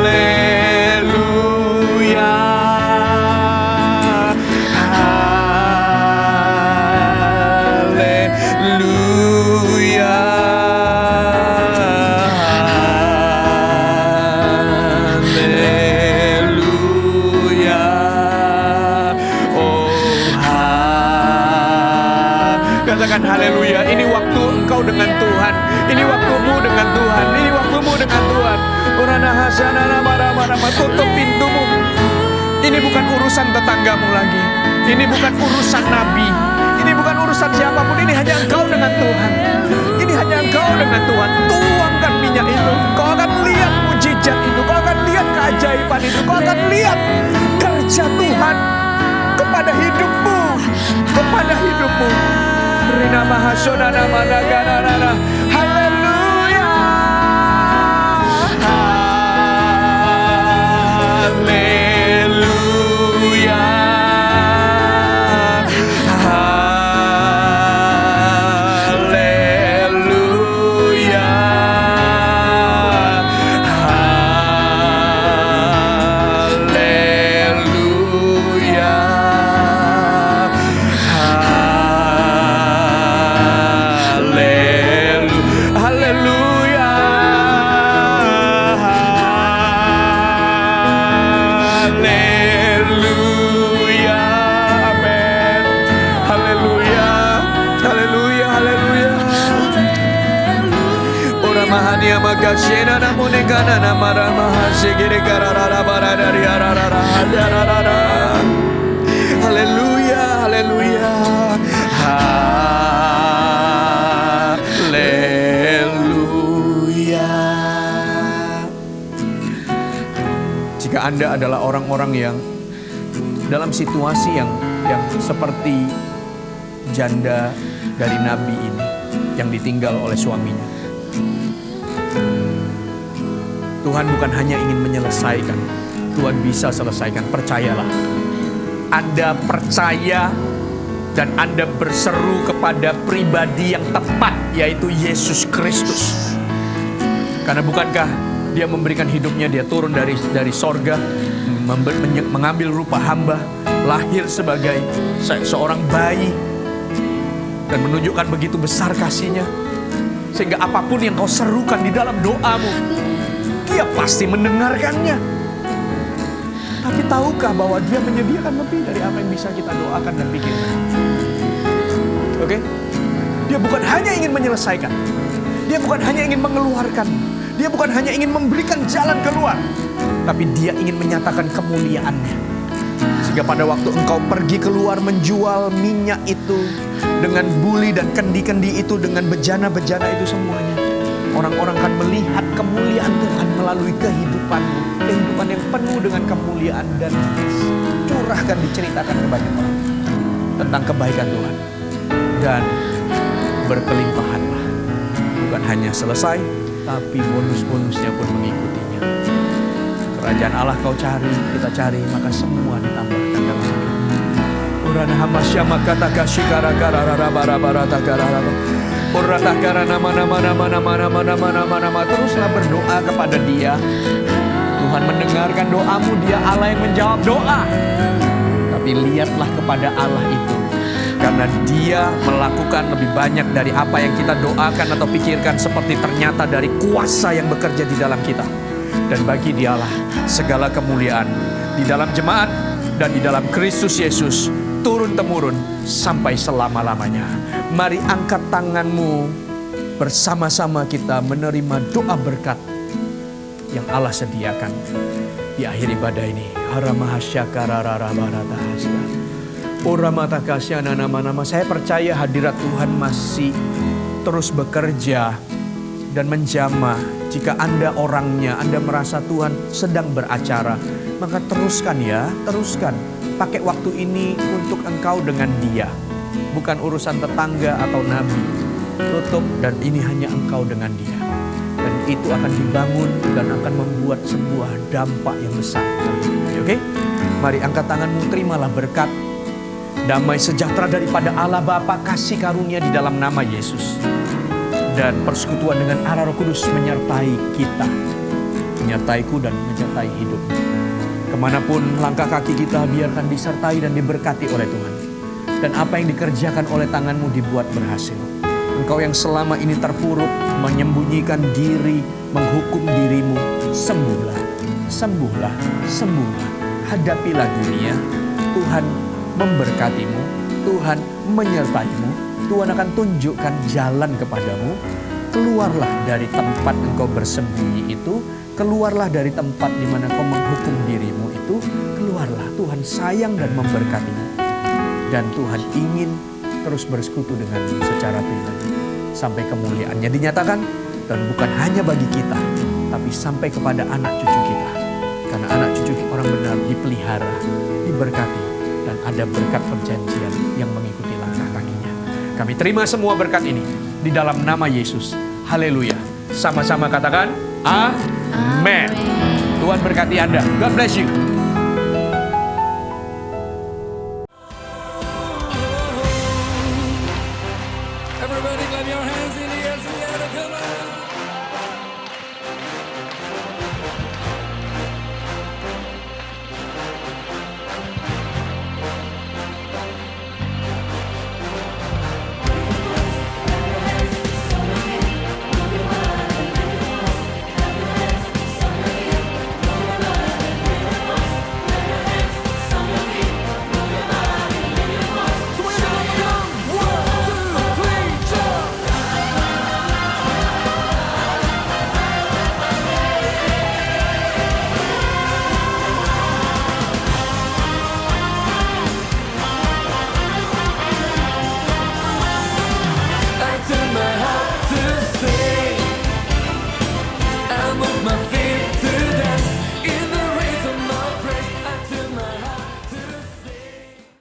Haleluya. Haleluya. Haleluya. Katakan haleluya. Ini waktu engkau dengan Tuhan. Ini waktumu dengan Tuhan. Ini waktumu dengan Tuhan. Tutup pintumu. Ini bukan urusan tetanggamu lagi. Ini bukan urusan nabi. Ini bukan urusan siapapun. Ini hanya engkau dengan Tuhan. Ini hanya engkau dengan Tuhan. Tuangkan minyak itu. Kau akan lihat mujizat itu. Kau akan lihat keajaiban itu. Kau akan lihat kerja Tuhan kepada hidupmu. Kepada hidupmu. Rina mahasodana managanana. Haleluya. Haleluya. Haleluya. Haleluya. Haleluya. Haleluya. Amin. Haleluya. Haleluya. Haleluya. Ora mahania magashena namunegana namara mahasegere garara baradari arara. Haleluya. Haleluya. Haleluya. Jika Anda adalah orang-orang yang dalam situasi yang seperti janda dari nabi ini yang ditinggal oleh suaminya, Tuhan bukan hanya ingin menyelesaikan, Tuhan bisa selesaikan. Percayalah. Anda percaya dan Anda berseru kepada pribadi yang tepat, yaitu Yesus Kristus. Karena bukankah Dia memberikan hidupnya, Dia turun dari sorga, mengambil rupa hamba, lahir sebagai seorang bayi, dan menunjukkan begitu besar kasih-Nya, sehingga apapun yang kau serukan di dalam doamu, Dia pasti mendengarkannya. Tapi tahukah bahwa Dia menyediakan lebih dari apa yang bisa kita doakan dan pikirkan? Oke? Dia bukan hanya ingin menyelesaikan. Dia bukan hanya ingin mengeluarkan. Dia bukan hanya ingin memberikan jalan keluar. Tapi Dia ingin menyatakan kemuliaan-Nya. Sehingga pada waktu engkau pergi keluar menjual minyak itu, dengan buli dan kendi-kendi itu, dengan bejana-bejana itu semuanya, orang-orang akan melihat kemuliaan Tuhan melalui kehidupanmu. Kehidupan yang penuh dengan kemuliaan dan curahkan, diceritakan ke banyak orang tentang kebaikan Tuhan. Dan berkelimpahanlah. Bukan hanya selesai, tapi bonus-bonusnya pun mengikutinya. Kerajaan Allah kau cari, kita cari, maka semua ditambahkan dalam hidup. Urana hamasyama kata kasyikara karara bara takarara. Urata karana mana. Teruslah berdoa kepada Dia. Tuhan mendengarkan doamu, Dia Allah yang menjawab doa. Tapi lihatlah kepada Allah itu, karena Dia melakukan lebih banyak dari apa yang kita doakan atau pikirkan, seperti ternyata dari kuasa yang bekerja di dalam kita. Dan bagi Dialah segala kemuliaan di dalam jemaat dan di dalam Kristus Yesus, turun-temurun sampai selama-lamanya. Mari angkat tanganmu, bersama-sama kita menerima doa berkat yang Allah sediakan di akhir ibadah ini. Saya percaya hadirat Tuhan masih terus bekerja dan menjamah. Jika Anda orangnya, Anda merasa Tuhan sedang beracara, maka teruskan ya, teruskan. Pakai waktu ini untuk engkau dengan Dia. bukan urusan tetangga atau nabi. Tutup, dan ini hanya engkau dengan dia. Dan itu akan dibangun dan akan membuat sebuah dampak yang besar. Oke? Mari angkat tanganmu, terimalah berkat. Damai sejahtera daripada Allah Bapa, kasih karunia di dalam nama Yesus. Dan persekutuan dengan Allah Roh Kudus menyertai kita. Menyertaiku dan menyertai hidupmu. Kemanapun langkah kaki kita, biarkan disertai dan diberkati oleh Tuhan. Dan apa yang dikerjakan oleh tanganmu dibuat berhasil. Engkau yang selama ini terpuruk, menyembunyikan diri, menghukum dirimu, sembuhlah, sembuhlah, sembuhlah. Hadapilah dunia, Tuhan memberkatimu, Tuhan menyertaimu, Tuhan akan tunjukkan jalan kepadamu. Keluarlah dari tempat engkau bersembunyi itu, keluarlah dari tempat di mana kau menghukum dirimu itu, keluarlah. Tuhan sayang dan memberkatimu. Dan Tuhan ingin terus bersekutu denganmu secara pribadi. Sampai kemuliaannya dinyatakan, dan bukan hanya bagi kita, tapi sampai kepada anak cucu kita. Karena anak cucu orang benar dipelihara, diberkati, dan ada berkat perjanjian yang mengikuti langkah kakinya. Kami terima semua berkat ini di dalam nama Yesus. Haleluya. Sama-sama katakan, Amen. Tuhan berkati Anda. God bless you.